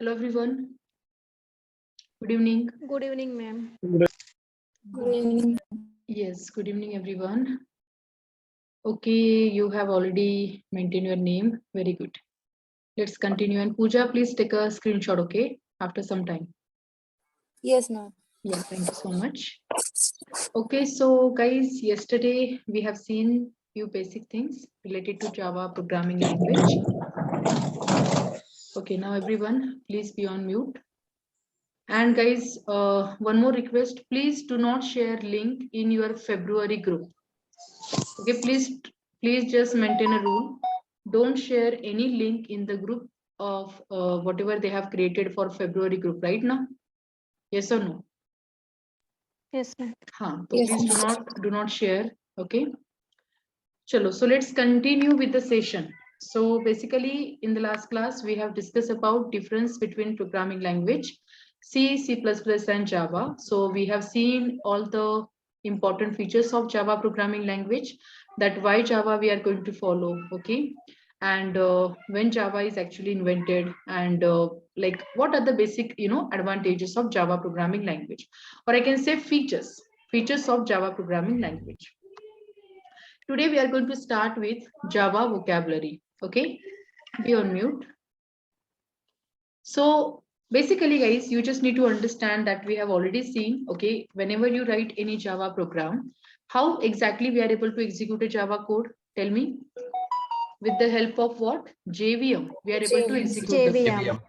Hello everyone. Good evening. Good evening, ma'am. Good evening. Yes, good evening everyone. Okay, you have already maintained your name. Very good. Let's continue. And Pooja, please take a screenshot, okay? After some time. Yes, ma'am. Yeah, thank you so much. Okay, so guys, yesterday we have seen few basic things related to Java programming language. Okay, now everyone, please be on mute. And guys, one more request, please do not share link in your February group. Okay, please just maintain a rule. Don't share any link in the group of whatever they have created for February group right now. Yes or no? Yes, ma'am. So Yes, please ma'am. do not share. Okay. Chalo, so let's continue with the session. So basically in the last class, we have discussed about difference between programming language, C, C++ and Java. So we have seen all the important features of Java programming language, that why Java we are going to follow, okay? And when Java is actually invented, and like what are the basic, advantages of Java programming language, or I can say features of Java programming language. Today we are going to start with Java vocabulary. Okay, be on mute. So basically guys, you just need to understand that we have already seen, okay, whenever you write any Java program, how exactly we are able to execute a Java code? Tell me. With the help of what? JVM. We are able to execute the code. JVM.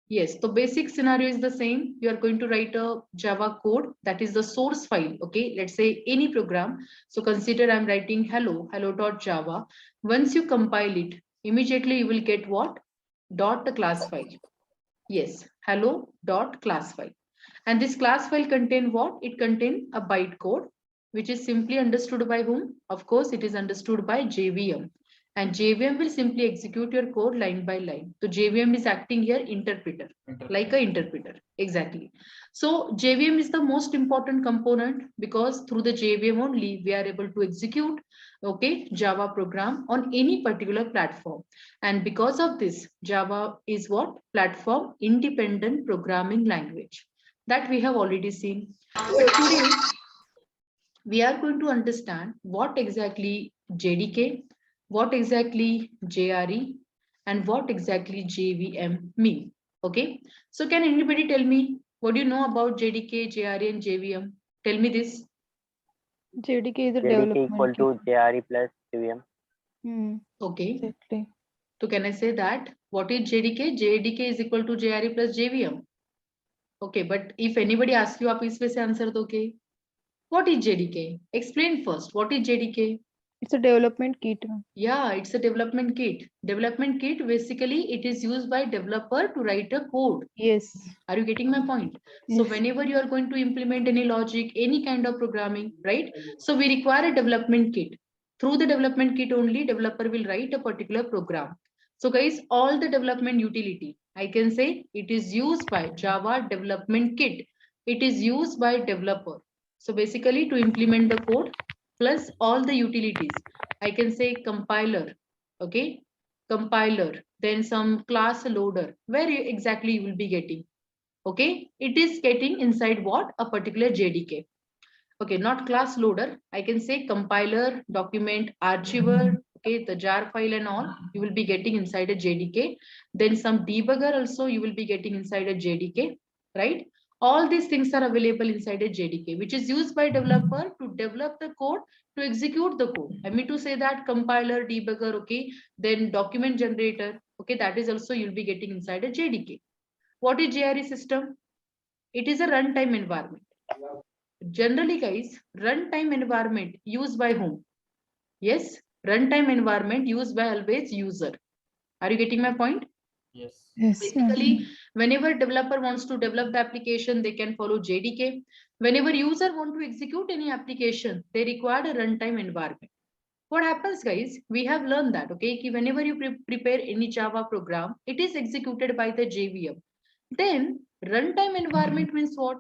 Yes, the basic scenario is the same. You are going to write a Java code, that is the source file. Okay, let's say any program. So consider I'm writing hello.java. Once you compile it, immediately you will get what? Dot the class file. Yes, hello.class file. And this class file contain what? It contain a bytecode, which is simply understood by whom? Of course, it is understood by JVM. And JVM will simply execute your code line by line. So JVM is acting here interpreter, like a interpreter. Exactly. So JVM is the most important component because through the JVM only we are able to execute, okay, Java program on any particular platform. And because of this, Java is what? Platform independent programming language. That we have already seen. But today, we are going to understand what exactly JDK, what exactly JRE, and what exactly JVM mean. Okay. So can anybody tell me what do you know about JDK, JRE, and JVM? Tell me this. JDK is a JDK equal development kit. to JRE plus JVM. Okay. Exactly. So can I say that what is JDK? JDK is equal to JRE plus JVM. Okay, but if anybody asks you, आप इसमें से answer दोगे. What is JDK? Explain first. What is JDK? It's a development kit. Yeah, it's a development kit. Development kit, basically, it is used by developer to write a code. Yes. Are you getting my point? Yes. So whenever you are going to implement any logic, any kind of programming, right? So we require a development kit. Through the development kit only, developer will write a particular program. So guys, all the development utility, I can say it is used by Java development kit. It is used by developer. So basically to implement the code plus all the utilities, I can say compiler, okay? Compiler, then some class loader, where exactly you will be getting. Okay, it is getting inside what? A particular JDK. Okay, not class loader. I can say compiler, document, archiver, okay, the jar file and all, you will be getting inside a JDK. Then some debugger also you will be getting inside a JDK, right? All these things are available inside a JDK, which is used by developer to develop the code, to execute the code. I mean to say that compiler, debugger, okay, then document generator, okay, that is also you'll be getting inside a JDK. What is JRE system? It is a runtime environment. Generally, guys, runtime environment used by whom? Yes, runtime environment used by always user. Are you getting my point? Yes. Yes. Basically, whenever developer wants to develop the application, they can follow JDK. Whenever user want to execute any application, they require a runtime environment. What happens, guys? We have learned that, okay, whenever you prepare any Java program, it is executed by the JVM. Then runtime environment means what?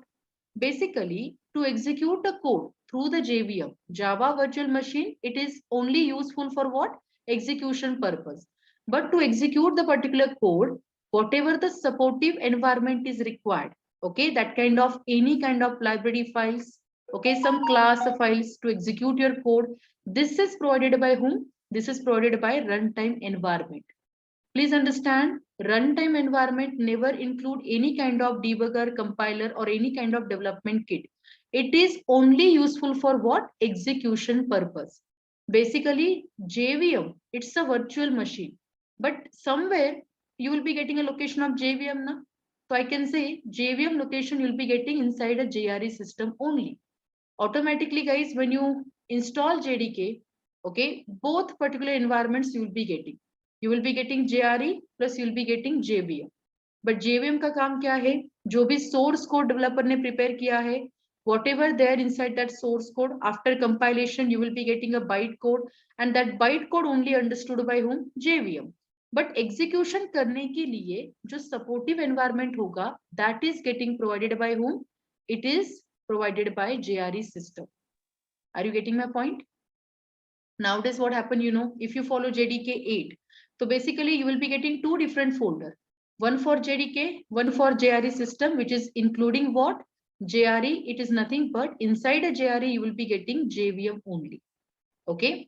Basically, to execute the code through the JVM, Java Virtual Machine, it is only useful for what? Execution purpose. But to execute the particular code whatever the supportive environment is required, okay, that kind of any kind of library files, okay, some class files to execute your code, this is provided by whom? This is provided by runtime environment. Please understand, runtime environment never include any kind of debugger, compiler, or any kind of development kit. It is only useful for what? Execution purpose. Basically, JVM, it's a virtual machine, but somewhere you will be getting a location of JVM now. So I can say JVM location you'll be getting inside a JRE system only. Automatically, guys, when you install JDK, okay, both particular environments you will be getting. You will be getting JRE plus you will be getting JVM. But JVM का काम क्या है? जो भी source code developer ने prepare किया है, whatever there inside that source code, after compilation you will be getting a bytecode, and that bytecode only understood by whom? JVM. But execution करने के लिए जो supportive environment होगा, that is getting provided by whom? It is provided by JRE system. Are you getting my point? Nowadays, what happened, you know, if you follow JDK 8, so basically you will be getting two different folder. One for JDK, one for JRE system, which is including what? JRE, it is nothing but inside a JRE, you will be getting JVM only. Okay.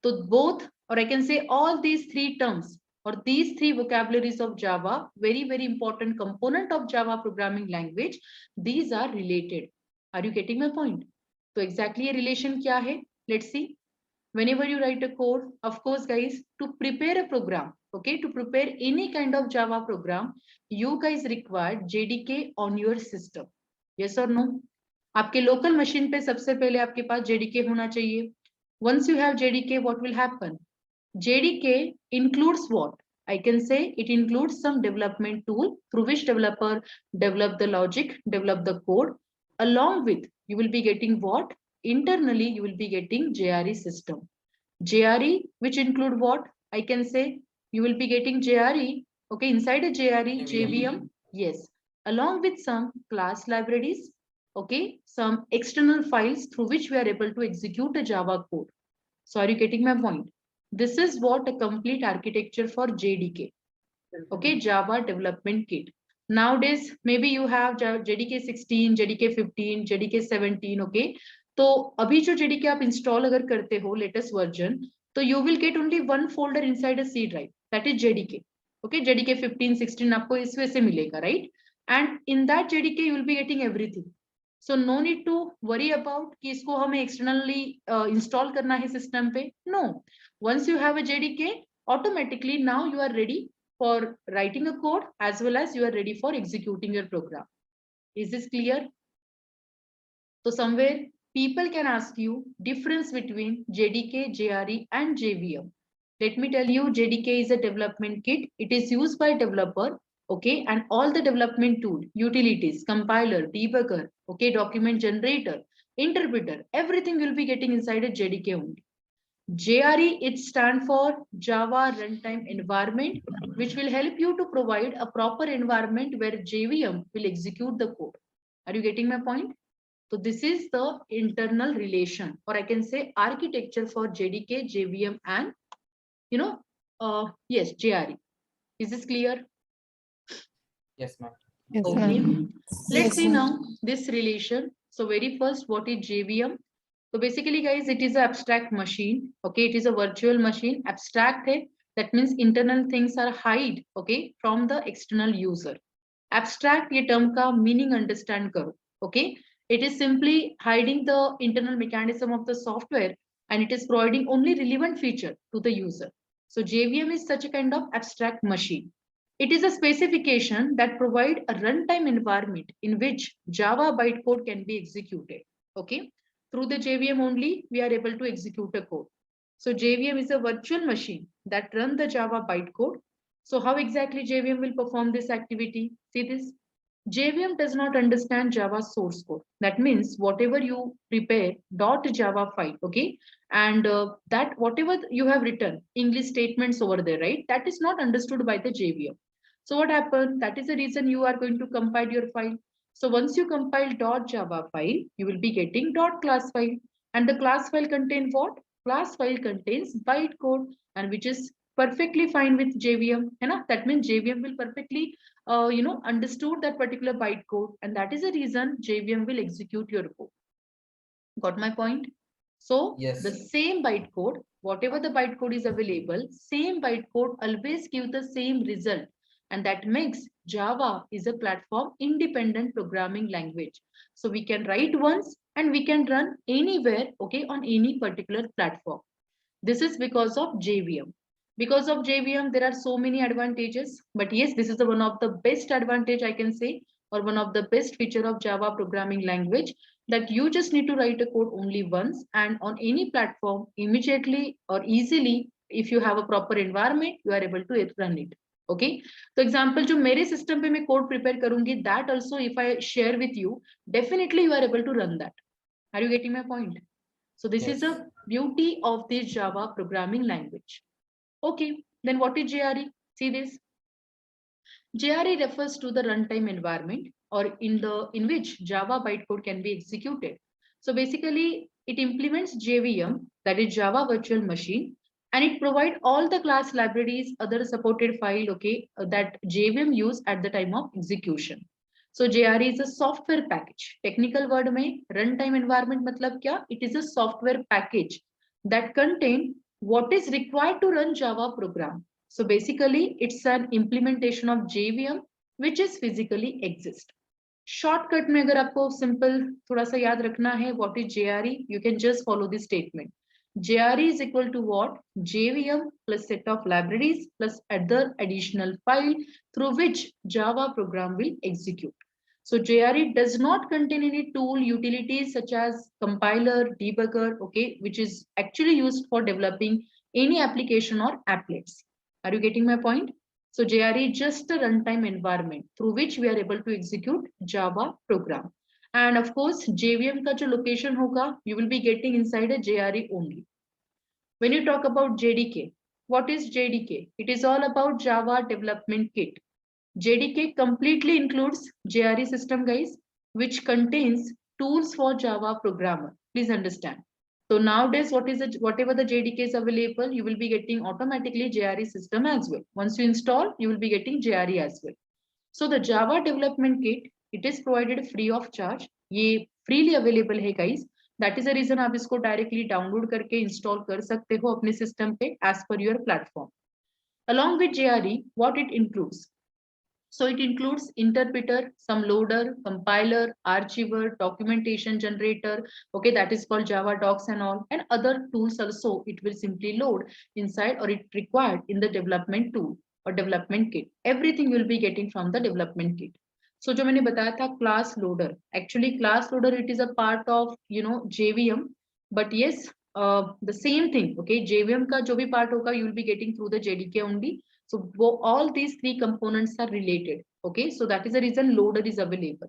So both, or I can say all these three terms or these three vocabularies of Java, very, very important component of Java programming language, these are related. Are you getting my point? So exactly a relation kya hai? Let's see. Whenever you write a code, of course, guys, to prepare a program, okay, to prepare any kind of Java program, you guys require JDK on your system. Yes or no? आपके local machine पे सबसे पहले आपके पास JDK होना चाहिए. Once you have JDK, what will happen? JDK includes what? I can say it includes some development tool through which developer develop the logic, develop the code. Along with, you will be getting what? Internally, you will be getting JRE system. JRE, which include what? I can say you will be getting JRE, okay, inside a JRE, JVM, yes, along with some class libraries, okay, some external files through which we are able to execute a Java code. So are you getting my point? This is what a complete architecture for JDK, okay, Java Development Kit. Nowadays, maybe you have JDK 16, JDK 15, JDK 17, okay. तो अभी जो JDK आप install अगर करते हो latest version, तो you will get only one folder inside a C drive, that is JDK. Okay, JDK 15, 16 आपको इस वजह से मिलेगा, right? And in that JDK you will be getting everything. So no need to worry about कि इसको हमें externally install करना है system पे. No, once you have a JDK, automatically now you are ready for writing a code as well as you are ready for executing your program. Is this clear? So somewhere people can ask you difference between JDK, JRE and JVM. Let me tell you, JDK is a development kit. It is used by developer, okay, and all the development tool, utilities, compiler, debugger, okay, document generator, interpreter, everything you'll be getting inside a JDK only. JRE, it stands for Java Runtime Environment, which will help you to provide a proper environment where JVM will execute the code. Are you getting my point? So this is the internal relation, or I can say architecture for JDK, JVM, and you know, yes, JRE. Is this clear? Yes, ma'am. Yes, Okay. ma'am. Let's see ma'am. now this relation. So very first, what is JVM? So basically, guys, it is an abstract machine. Okay, it is a virtual machine. Abstract hai, that means internal things are hide, okay, from the external user. Abstract ये term का meaning understand करो. Okay, it is simply hiding the internal mechanism of the software and it is providing only relevant feature to the user. So JVM is such a kind of abstract machine. It is a specification that provide a runtime environment in which Java bytecode can be executed. Okay, through the JVM only we are able to execute a code. So JVM is a virtual machine that run the Java bytecode. So how exactly JVM will perform this activity? See this. JVM does not understand Java source code. That means whatever you prepare .java file, okay, and that whatever you have written, English statements over there, right, that is not understood by the JVM. So what happened? That is the reason you are going to compile your file. So once you compile .java file, you will be getting .class file, and the class file contain what? Class file contains bytecode, and which is perfectly fine with JVM, है ना? That means JVM will perfectly, understood that particular bytecode, and that is the reason JVM will execute your code. Got my point? So Yes. the same bytecode, whatever the bytecode is available, same bytecode always give the same result. And that makes Java is a platform independent programming language. So we can write once and we can run anywhere, okay, on any particular platform. This is because of JVM. Because of JVM, there are so many advantages. But yes, this is the one of the best advantage I can say, or one of the best feature of Java programming language, that you just need to write a code only once and on any platform immediately or easily. If you have a proper environment, you are able to run it. Okay. So example, जो मेरे system पे मैं code prepare करूँगी, that also if I share with you, definitely you are able to run that. Are you getting my point? So this is Yes. a beauty of this Java programming language. Okay, then what is JRE? See this. JRE refers to the runtime environment or in which Java bytecode can be executed. So basically it implements JVM, that is Java Virtual Machine, and it provides all the class libraries, other supported file, okay, that JVM use at the time of execution. So JRE is a software package. Technical word में runtime environment मतलब क्या? It is a software package that contain what is required to run Java program. So basically it's an implementation of JVM which is physically exist. Shortcut में अगर आपको simple थोड़ा सा याद रखना है what is JRE, you can just follow this statement. JRE is equal to what? JVM plus set of libraries plus other additional file through which Java program will execute. So JRE does not contain any tool utilities such as compiler, debugger, okay, which is actually used for developing any application or applets. Are you getting my point? So JRE is just a runtime environment through which we are able to execute Java program. And of course, JVM का जो location होगा, you will be getting inside a JRE only. When you talk about JDK, what is JDK? It is all about Java Development Kit. JDK completely includes JRE system, guys, which contains tools for Java programmer. Please understand. So nowadays, whatever the JDK is available, you will be getting automatically JRE system as well. Once you install, you will be getting JRE as well. So the Java Development Kit, it is provided free of charge. ये freely available है, guys. That is the reason आप इसको directly download करके install कर सकते हो अपने system पे as per your platform. Along with JRE, what it includes? So it includes interpreter, some loader, compiler, archiver, documentation generator, okay, that is called Java docs and all, and other tools also it will simply load inside or it required in the development tool or development kit. Everything you will be getting from the development kit. So जो मैंने बताया था class loader, actually class loader it is a part of JVM, but yes, the same thing, okay, JVM का जो भी part होगा you will be getting through the JDK only. So all these three components are related. Okay, so that is the reason loader is available.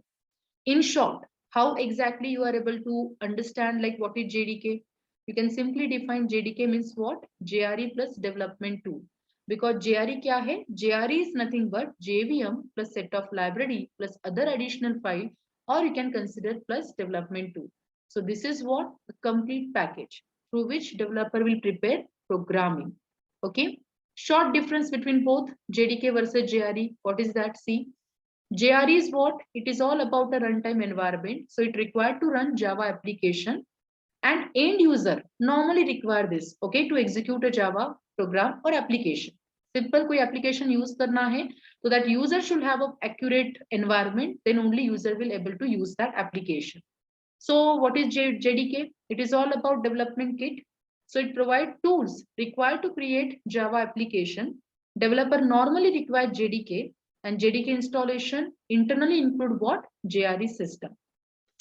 In short, how exactly you are able to understand like what is JDK? You can simply define JDK means what? JRE plus development tool. Because JRE kya hai? JRE is nothing but JVM plus set of library plus other additional file, or you can consider plus development tool. So this is what? A complete package through which developer will prepare programming. Okay. Short difference between both JDK versus JRE. What is that? See, JRE is what? It is all about a runtime environment. So it required to run Java application, and end user normally require this, okay, to execute a Java program or application. Simple कोई application use करना है, so that user should have an accurate environment, then only user will able to use that application. So what is JDK? It is all about development kit. So it provides tools required to create Java application. Developer normally require JDK, and JDK installation internally include what? JRE system.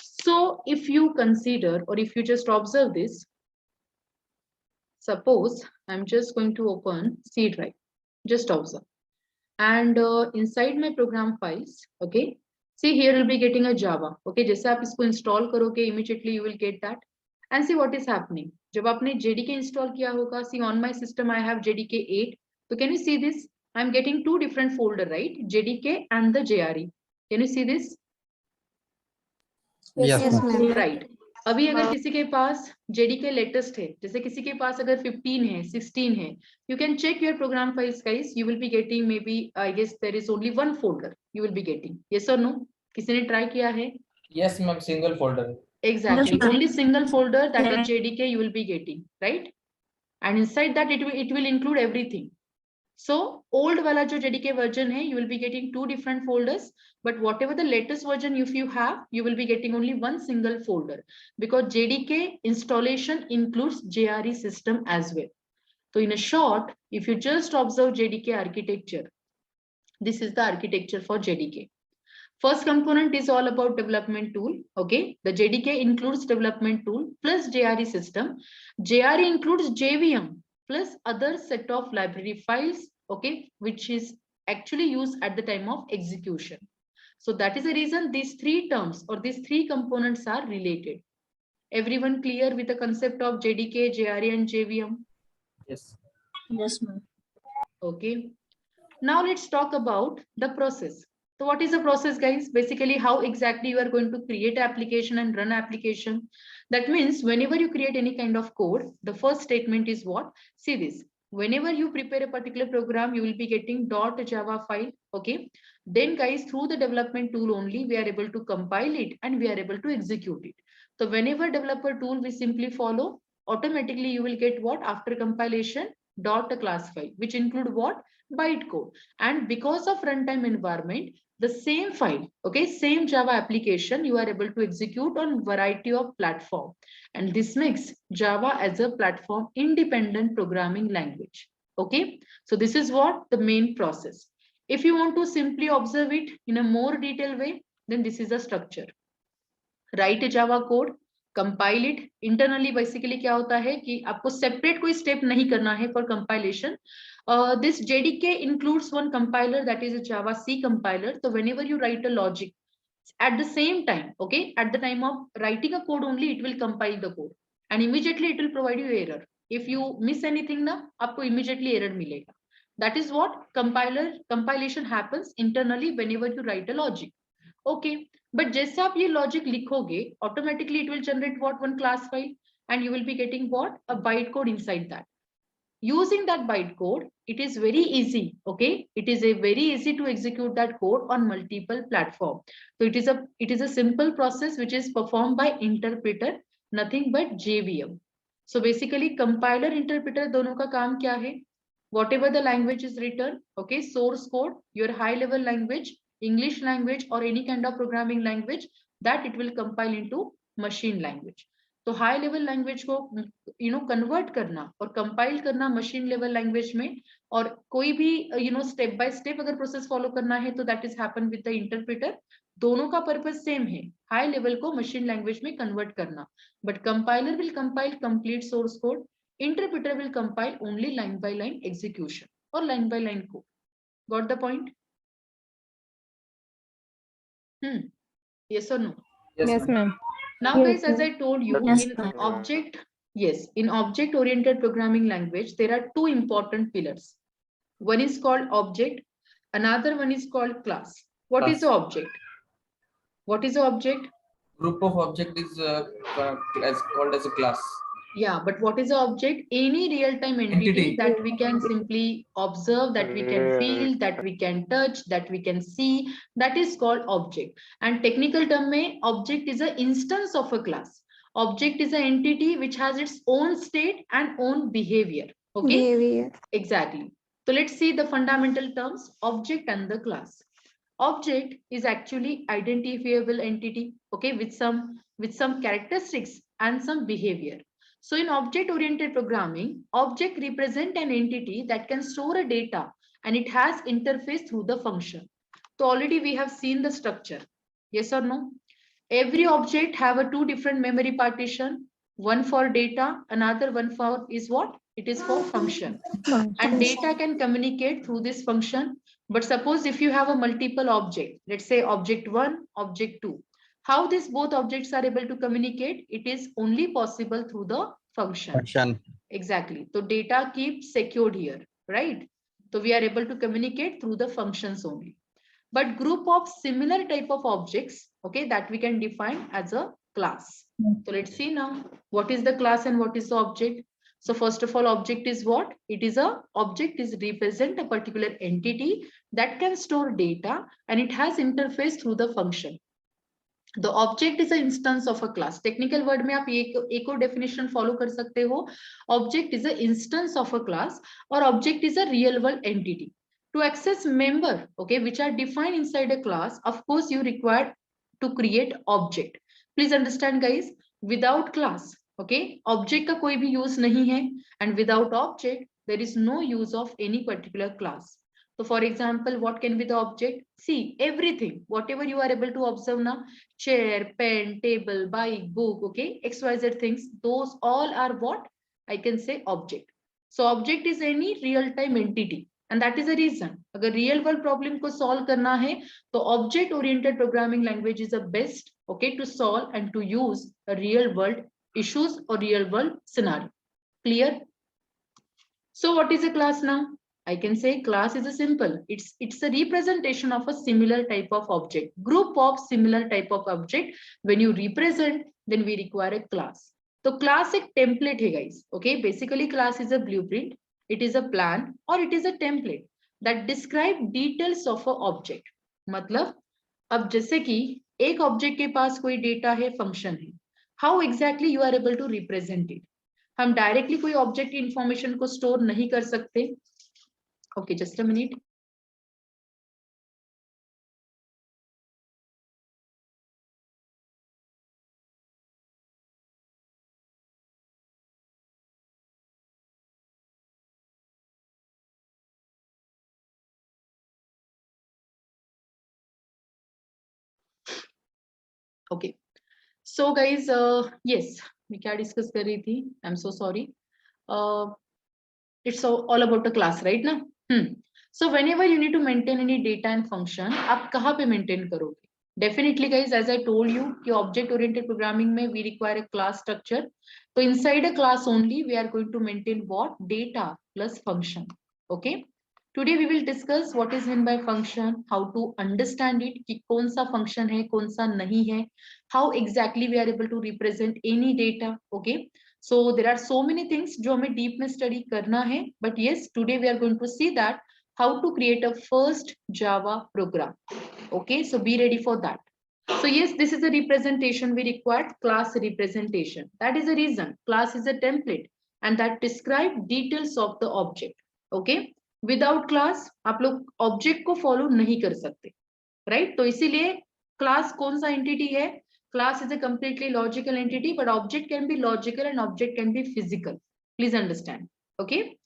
So if you consider or if you just observe this, suppose I'm just going to open C drive, just observe. And inside my program files, okay, see here you'll be getting a Java. Okay, जैसे आप इसको install करोगे, immediately you will get that. And see what is happening. जब आपने JDK install किया होगा, see on my system I have JDK 8. So can you see this? I'm getting two different folder, right? JDK and the JRE. Can you see this? Yes, Yes, ma'am. Right. अभी अगर किसी के पास JDK latest है, जैसे किसी के पास अगर 15 है, 16 है, you can check your program files guys, you will be getting maybe I guess there is only one folder you will be getting, yes or no? किसी ने ट्राई किया है? Yes, ma'am. Single folder. Exactly, only single folder, that is JDK you will be getting, right? And inside that it will include everything. So old wala jo JDK version hai, you will be getting 2 different folders, but whatever the latest version if you have, you will be getting only one single folder, because JDK installation includes JRE system as well. So in a short, if you just observe JDK architecture, this is the architecture for JDK. First component is all about development tool. Okay, the JDK includes development tool plus JRE system. JRE includes JVM plus other set of library files, okay, which is actually used at the time of execution. So that is the reason these three terms or these three components are related. Everyone clear with the concept of JDK, JRE and JVM? Yes. Yes, ma'am. Okay. Now let's talk about the process. So what is the process, guys? Basically, how exactly you are going to create application and run application. That means whenever you create any kind of code, the first statement is what? See this. Whenever you prepare a particular program, you will be getting .java file. Okay. Then guys, through the development tool only, we are able to compile it and we are able to execute it. So whenever developer tool we simply follow, automatically you will get what? After compilation, .class file, which include what? Bytecode. And because of runtime environment, the same file, okay, same Java application, you are able to execute on variety of platform. And this makes Java as a platform independent programming language. Okay, so this is what the main process. If you want to simply observe it in a more detailed way, then this is the structure. Write a Java code, compile it. Internally basically क्या होता है कि आपको separate कोई step नहीं करना है for compilation. This JDK includes one compiler, that is a Java C compiler. So whenever you write a logic, at the same time, okay, at the time of writing a code only, it will compile the code and immediately it will provide you error. If you miss anything ना, आपको immediately error मिलेगा. That is what compilation happens internally whenever you write a logic. Okay, but जैसे आप ये logic लिखोगे, automatically it will generate what? One class file, and you will be getting what? A bytecode inside that. Using that bytecode, it is very easy. Okay, it is a very easy to execute that code on multiple platform. So it is a simple process which is performed by interpreter, nothing but JVM. So basically compiler interpreter दोनों का काम क्या है? Whatever the language is written, okay, source code, your high level language, English language or any kind of programming language, that it will compile into machine language. तो high level language को convert करना और compile करना machine level language में, और कोई भी step by step अगर प्रोसेस फॉलो करना है तो that is happen with the interpreter. दोनों का पर्पस सेम है, हाई लेवल को मशीन लैंग्वेज में कन्वर्ट करना. But compiler will compile complete source code, interpreter will compile only line by line execution और line by line code. Got the point? Yes or no? Yes, ma'am. Now Yes, guys, as I ma'am. told you, Yes, in ma'am. object, yes, in object oriented programming language, there are two important pillars. One is called object, another one is called class. What is Class. the object? What is the object? Group of object is as called as a class. Yeah, but what is the object? Any real-time entity Entity. that we can simply observe, that we can feel, that we can touch, that we can see, that is called object. And technical term mein, object is an instance of a class. Object is an entity which has its own state and own behavior. Okay? Behavior. Exactly. So let's see the fundamental terms, object and the class. Object is actually identifiable entity, okay, with some characteristics and some behavior. So in object oriented programming, object represent an entity that can store a data and it has interface through the function. So already we have seen the structure. Yes or no? Every object have a two different memory partition, one for data, another one for is what? It is for function. And data can communicate through this function. But suppose if you have a multiple object, let's say object 1, object 2, how these both objects are able to communicate? It is only possible through the function. Exactly. So data keeps secured here, right? So we are able to communicate through the functions only. But group of similar type of objects, okay, that we can define as a class. So let's see now what is the class and what is the object. So first of all, object is what? It is a object is represent a particular entity that can store data and it has interface through the function. The object is an instance of a class. Technical word में आप एक और definition follow कर सकते हो. Object is an instance of a class or object is a real world entity. To access member, okay, which are defined inside a class, of course you require to create object. Please understand guys, without class, okay, object का कोई भी use नहीं है and without object there is no use of any particular class. So for example, what can be the object? See, everything, whatever you are able to observe now, chair, pen, table, bike, book, okay, XYZ things, those all are what? I can say object. So object is any real-time entity. And that is the reason. अगर real world problem को solve करना है, तो object oriented programming language is the best, okay, to solve and to use a real world issues or real world scenario. Clear? So what is a class now? I can say class is a simple. It's a representation of a similar type of object. Group of similar type of object. When you represent, then we require a class. So class एक template है guys. Okay, basically class is a blueprint. It is a plan or it is a template that describe details of a object. मतलब अब जैसे कि एक object के पास कोई data है, function है. How exactly you are able to represent it? हम directly कोई object information को store नहीं कर सकते. Okay, just a minute. Okay. So guys, yes, we क्या discuss कर रही थी? I'm so sorry. It's all about the class, right now? So whenever you need to maintain any data and function, आप कहाँ पे maintain करोगे? Definitely guys, as I told you, कि object oriented programming में we require a class structure. So inside a class only, we are going to maintain what? Data plus function. Okay. Today we will discuss what is meant by function, how to understand it, कि कौन सा function है, कौन सा नहीं है, how exactly we are able to represent any data. Okay. So there are so many things जो हमें deep में study करना है, but yes, today we are going to see that how to create a first Java program. Okay, so be ready for that. So yes, this is a representation. We required class representation. That is the reason class is a template and that describe details of the object. Okay, without class आप लोग object को follow नहीं कर सकते, right? तो इसीलिए class कौन सा entity है? Class is a completely logical entity, but object can be logical and object can be physical. Please understand. Okay.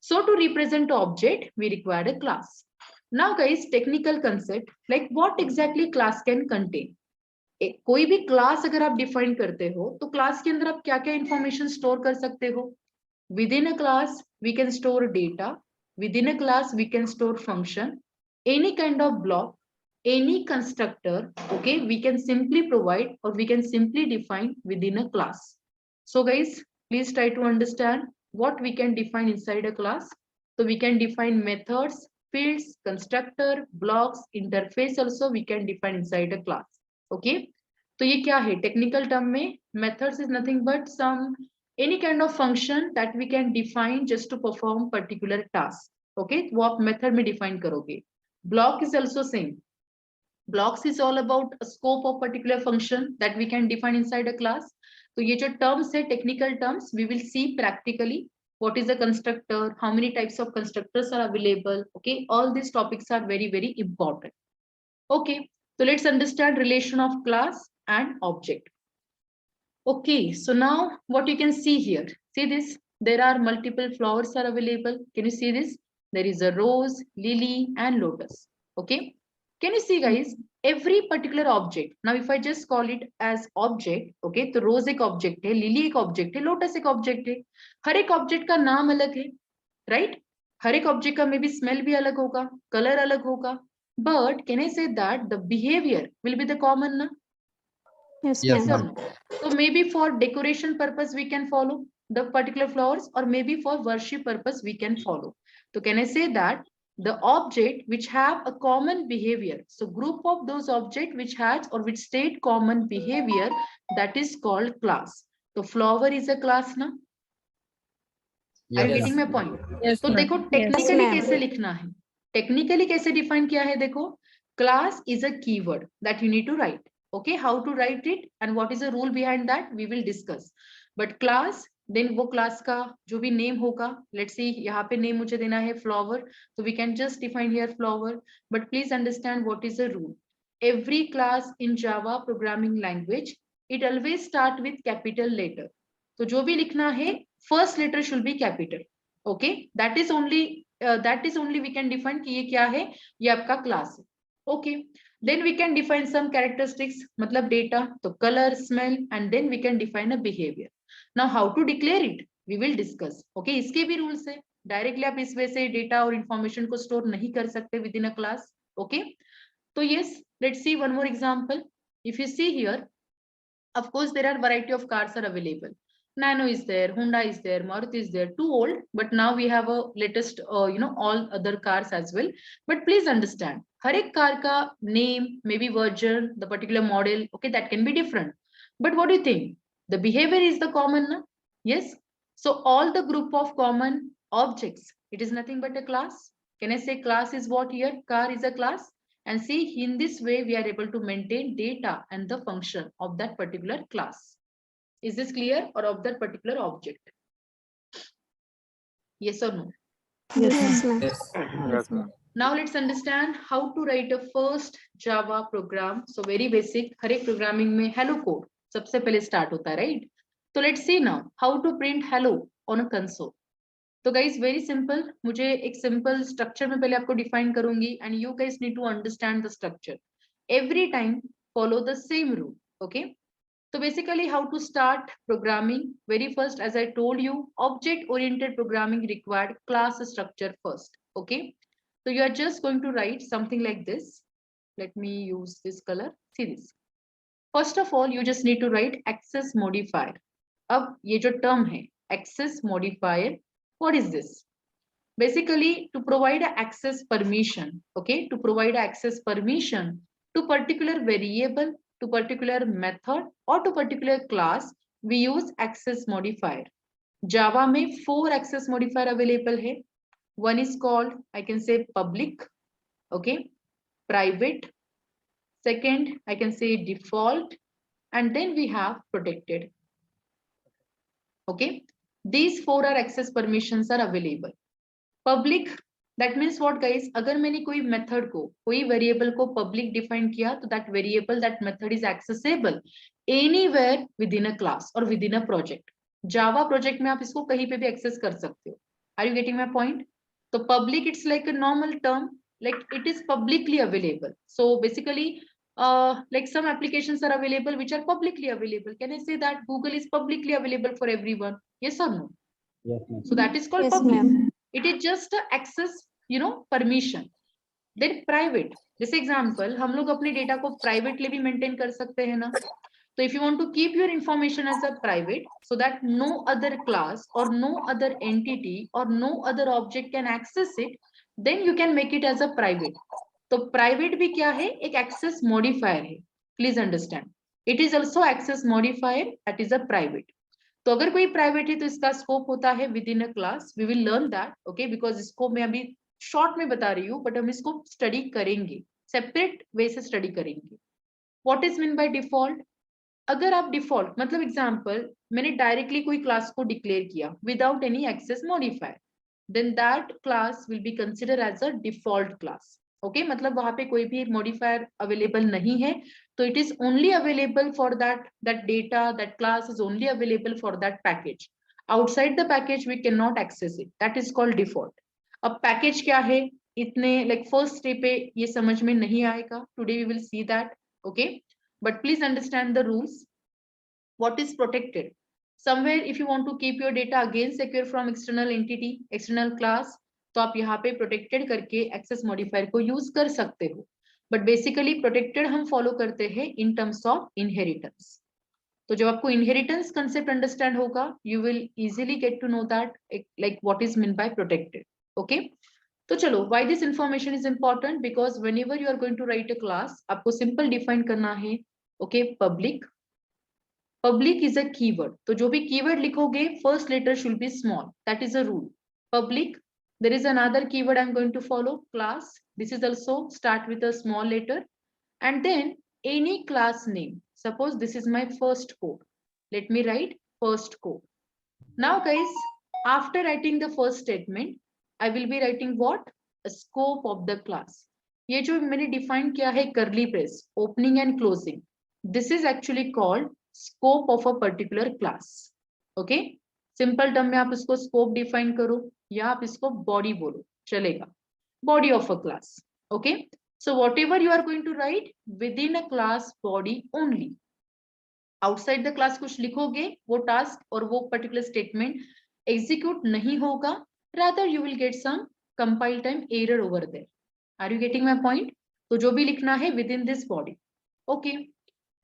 So to represent the object, we require a class. Now guys, technical concept, like what exactly class can contain? कोई भी class अगर आप define करते हो, तो class के अंदर आप क्या-क्या information store कर सकते हो? Within a class, we can store data. Within a class, we can store function, any kind of block, any constructor, okay, we can simply provide or we can simply define within a class. So guys, please try to understand what we can define inside a class. So we can define methods, fields, constructor, blocks, interface also we can define inside a class. Okay. तो ये क्या है? Technical term में methods is nothing but some any kind of function that we can define just to perform particular task. Okay, वो आप method में define करोगे. Block is also same. Blocks is all about a scope of particular function that we can define inside a class. तो ये जो terms है technical terms, we will see practically what is a constructor, how many types of constructors are available. Okay, all these topics are very, very important. Okay, so let's understand relation of class and object. Okay, so now what you can see here, see this, there are multiple flowers are available. Can you see this? There is a rose, lily and lotus. Okay, can you see guys, every particular object. Now if I just call it as object, okay, तो rose एक object है, lily एक object है, lotus एक object है. हर एक object का नाम अलग है, right? हर एक object का maybe smell भी अलग होगा, color अलग होगा. But can I say that the behavior will be the common na? Yes, Yes or ma'am. no? So maybe for decoration purpose we can follow the particular flowers or maybe for worship purpose we can follow. So can I say that the object which have a common behavior. So group of those object which has or which state common behavior, that is called class. So flower is a class ना? Are you Yes. getting my point? Yes, तो ma'am. देखो Yes. Technically ma'am. कैसे लिखना है, technically कैसे define किया है, देखो class is a keyword that you need to write. Okay, how to write it and what is the rule behind that we will discuss. But class, then वो class का जो भी name होगा, let's see यहाँ पे name मुझे देना है flower, so we can just define here flower. But please understand what is the rule. Every class in Java programming language, it always start with capital letter. तो जो भी लिखना है first letter should be capital. Okay, that is only we can define कि ये क्या है, ये आपका class है. Okay, then we can define some characteristics, मतलब data, तो color, smell, and then we can define a behavior. Now how to declare it we will discuss. Okay, इसके भी rules है, directly आप इस वे से data और information को store नहीं कर सकते within a class. Okay, so yes, let's see one more example. If you see here, of course there are variety of cars are available. Nano is there, Honda is there, Maruti is there, too old, but now we have a latest, all other cars as well. But please understand, har ek car ka name, maybe version, the particular model, okay, that can be different. But what do you think? The behavior is the common, na? Yes. So all the group of common objects, it is nothing but a class. Can I say class is what here? Car is a class. And see, in this way, we are able to maintain data and the function of that particular class. Is this clear, or of that particular object? Yes or no? Yes, ma'am. Yes. Yes, ma'am. Now let's understand how to write a first Java program. So very basic, हर एक programming में hello code सबसे पहले start होता है, right? So let's see now how to print hello on a console. तो guys very simple, मुझे एक simple structure में पहले आपको define करूंगी and you guys need to understand the structure. Every time follow the same rule. Okay, so basically how to start programming. Very first, as I told you, object oriented programming required class structure first. Okay, so you are just going to write something like this. Let me use this color. See this. First of all, you just need to write access modifier. अब ये जो term है access modifier, what is this? Basically to provide a access permission. Okay, to provide access permission to particular variable, to particular method or to particular class, we use access modifier. Java में 4 access modifier available है. One is called, I can say public, okay, private, second I can say default, and then we have protected. Okay, these 4 are access permissions are available. Public, that means what guys, अगर मैंने कोई method को, कोई variable को public define किया, तो that variable, that method is accessible anywhere within a class or within a project. Java project में आप इसको कहीं पे भी access कर सकते हो. Are you getting my point? So public, it's like a normal term, like it is publicly available. So basically, like some applications are available which are publicly available. Can I say that Google is publicly available for everyone? Yes or no? Yes, ma'am. So that is called Yes, public. ma'am. It is just a access, permission. Then private, जैसे example, हम लोग अपने data को privately भी maintain कर सकते हैं ना. So if you want to keep your information as a private, so that no other class or no other entity or no other object can access it, then you can make it as a private. तो private भी क्या है, एक access modifier है. Please understand. It is also access modifier, that is a private. तो अगर कोई private है तो इसका स्कोप होता है within a class. We will learn that. Okay, because इसको मैं अभी शॉर्ट में बता रही हूँ, बट हम इसको स्टडी करेंगे, सेपरेट वे से स्टडी करेंगे. What is mean by default? अगर आप डिफॉल्ट मतलब एग्जांपल, मैंने डायरेक्टली कोई क्लास को डिक्लेयर किया without any access modifier, then that class will be consider as a default class. Okay, मतलब वहां पे कोई भी मॉडिफायर अवेलेबल नहीं है, तो it is only available for that data, that class is only available for that package. Outside the package we cannot access it. That is called default. अब package क्या है, इतने like first step पे ये समझ में नहीं आएगा. Today we will see that. Okay, but please understand the rules. What is protected? Somewhere if you want to keep your data again secure from external entity, external class, तो आप यहाँ पे protected करके access modifier को use कर सकते हो. But basically protected हम फॉलो करते हैं इन टर्म्स ऑफ इनहेरिटेंस. तो जब आपको इनहेरिटेंस कंसेप्ट अंडरस्टैंड होगा, you will easily get to know that like what is mean by protected. Okay, तो चलो, why this information is important? Because whenever you are going to write a class, आपको simple define करना है. Okay, public. Public is a keyword. तो जो भी keyword लिखोगे, first letter should be small. That is a rule. Public. There is another keyword I'm going to follow. Class. This is also start with a small letter. And then any class name. Suppose this is my first code. Let me write first code. Now guys, after writing the first statement, I will be writing what? A scope of the class. ये जो मैंने define किया है curly brace, opening and closing. This is actually called scope of a particular class. Okay? Simple term में आप इसको scope define करो या आप इसको body बोलो, चलेगा. Body of a class. Okay? So whatever you are going to write within a class body only. Outside the class कुछ लिखोगे, वो टास्क और वो पर्टिकुलर स्टेटमेंट एग्जीक्यूट नहीं होगा, rather you will get some compile time error over there. Are you getting my point? तो जो भी लिखना है within this body. Okay,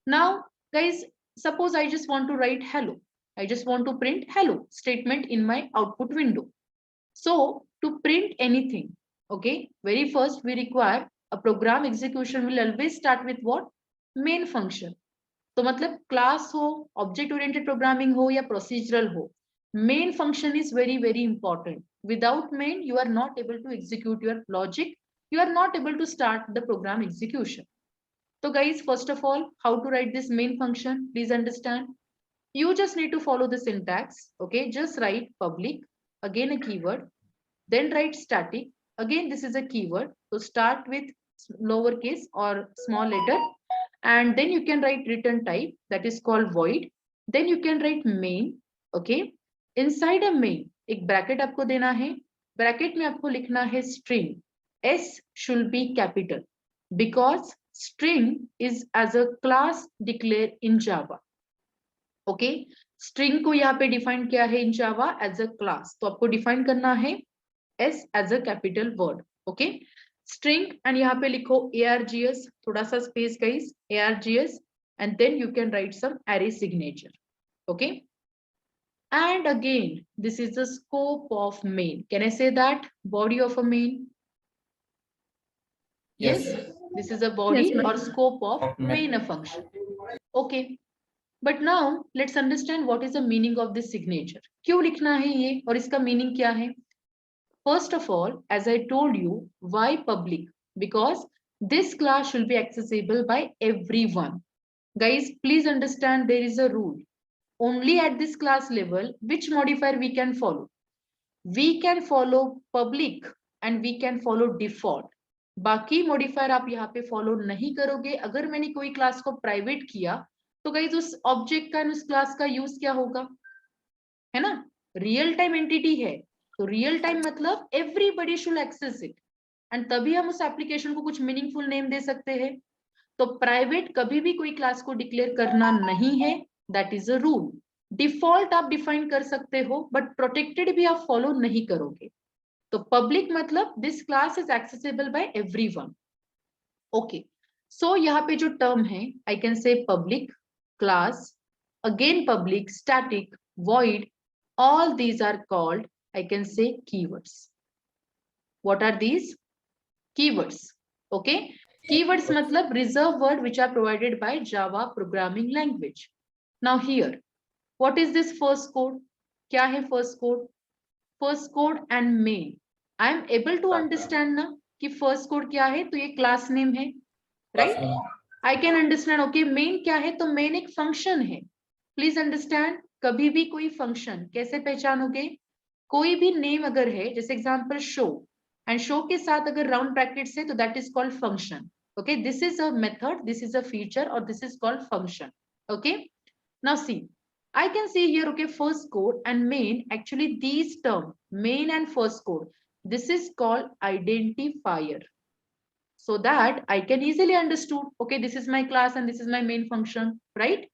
now guys, suppose I just want to write hello. I just want to print hello statement in my output window. So to print anything, okay, very first we require a program execution will always start with what? Main function. तो मतलब class हो, object oriented programming हो या procedural हो, main function is very very important. Without main you are not able to execute your logic, you are not able to start the program execution. तो guys, first of all, how to write this main function? Please understand. You just need to follow the syntax. Okay, just write public, again a keyword, then write static, again this is a keyword. So start with lowercase or small letter, and then you can write return type, that is called void. Then you can write main. Okay, inside a main एक bracket आपको देना है. Bracket में आपको लिखना है string. S should be capital because string is as a class declared in Java. Okay, string को यहाँ पे डिफाइन किया है इन जावा एज अ क्लास, तो आपको डिफाइन करना है S as a capital word. Okay, string and यहाँ पे लिखो args, थोड़ा सा space guys, args, and then you can write some array signature. Okay, and again this is the scope of main. Can I say that? Body of a main. Yes. Yes, this is a body Yes, ma'am. or scope of Of main. main a function. Okay. But now let's understand what is the meaning of this signature. क्यों लिखना है ये और इसका meaning क्या है? First of all, as I told you, why public? Because this class should be accessible by everyone. Guys, please understand there is a rule. Only at this class level, which modifier we can follow? We can follow public and we can follow default. बाकी modifier आप यहाँ पे follow नहीं करोगे. अगर मैंने कोई class को प्राइवेट किया तो गाइस उस ऑब्जेक्ट का, उस क्लास का यूज क्या होगा? है ना, रियल टाइम एंटिटी है, तो रियल टाइम मतलब everybody should access it, and तभी हम उस एप्लीकेशन को कुछ मीनिंगफुल नेम दे सकते हैं. तो प्राइवेट कभी भी कोई क्लास को डिक्लेयर करना नहीं है, that is a rule. Default आप डिफाइन कर सकते हो, बट प्रोटेक्टेड भी आप फॉलो नहीं करोगे. तो पब्लिक मतलब this class is accessible by everyone. Okay, so यहाँ पे जो टर्म है, I can say public, class, again public, static, void, all these are called, I can say, keywords. What are these? Keywords. Okay, keywords matlab reserved word which are provided by Java programming language. Now here, what is this first code? Kya hai first code? First code and main. I am able to understand na ki first code kya hai, to ye class name hai, right? I can understand. Okay, main क्या है? तो main एक function है. Please understand, कभी भी कोई function कैसे पहचानोगे? कोई भी name अगर है, जैसे example show, and show के साथ अगर round brackets है, तो that is called function. Okay, this is a method, this is a feature, or this is called function. Okay, now see, I can see here, okay, first code and main, actually these term, main and first code, this is called identifier. So that I can easily understood, okay, this is my class and this is my main function, right?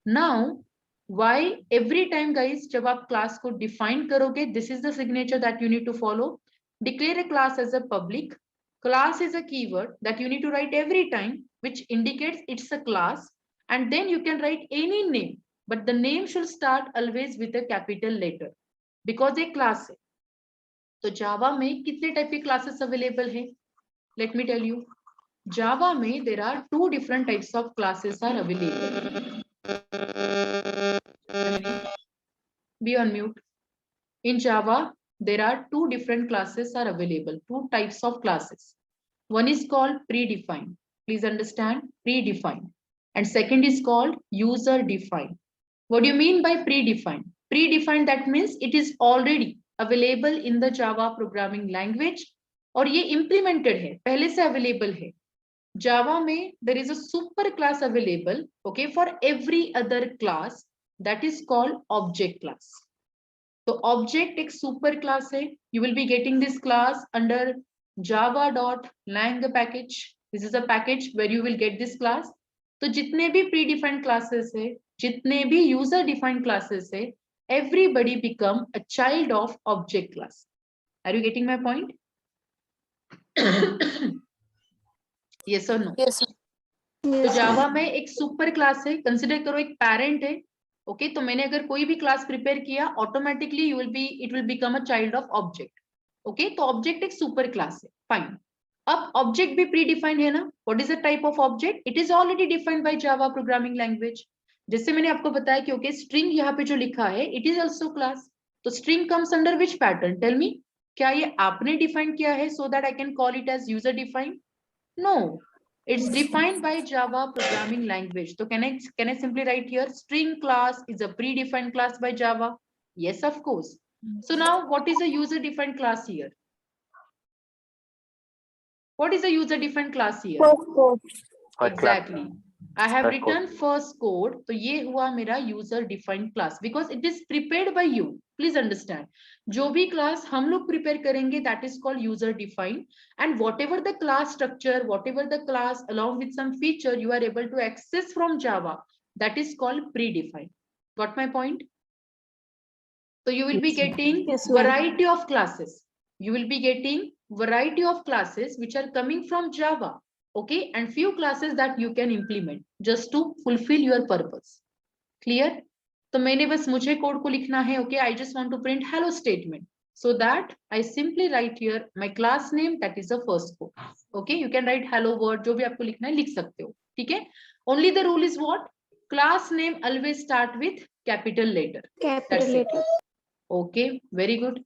Now, why every time guys, जब आप class को define करोगे, this is the signature that you need to follow. Declare a class as a public. Class is a keyword that you need to write every time, which indicates it's a class. And then you can write any name, but the name should start always with a capital letter because a class है. तो जावा में कितने type की classes available है? Let me tell you, जावा में there are 2 different types of classes are available. Be on mute. In Java there are 2 different classes are available, 2 types of classes. One is called predefined, please understand, predefined, and second is called user defined. What do you mean by predefined? Predefined, that means it is already available in the Java programming language और ये implemented है, पहले से available है. Java में there is a super class available, okay, for every other class, that is called object class. तो object एक super class है. You will be getting this class under java.lang package. This is a package where you will get this class. तो जितने भी predefined classes है, जितने भी user defined classes है, everybody become a child of object class. Are you getting my point? Yes or no? Yes. तो जावा में एक सुपर क्लास है, कंसिडर करो एक पेरेंट है. ओके, तो मैंने अगर कोई भी क्लास प्रिपेयर किया, automatically it will become a child of object. Okay, तो ऑब्जेक्ट एक सुपर क्लास है. फाइन. अब ऑब्जेक्ट भी प्री डिफाइंड है ना. What is the type of object? It is already defined by Java programming language. जैसे मैंने आपको बताया कि ओके, स्ट्रिंग यहाँ पे जो लिखा है इट इज ऑल्सो क्लास. तो string comes under which pattern? Tell me. क्या ये आपने डिफाइन किया है so that I can call it as user defined? No, it's defined by Java programming language. So can I simply write here string class is a predefined class by Java? Yes, of course. So now what is a user defined class here? What is a user defined class here? Exactly. I have written first code. तो ये हुआ मेरा user defined class because it is prepared by you. Please understand. जो भी class हम लोग prepare करेंगे that is called user defined, and whatever the class structure, whatever the class along with some feature you are able to access from Java, that is called predefined. Got my point? So you will be getting variety of classes. You will be getting variety of classes which are coming from Java. Okay, and few classes that you can implement just to fulfill your purpose. Clear? तो मैंने बस मुझे code को लिखना है. Okay, I just want to print hello statement, so that I simply write here my class name, that is the first code. Okay, you can write hello world, जो भी आपको लिखना है लिख सकते हो. ठीक है? Only the rule is what? Class name always start with capital letter. That's it. Okay, very good.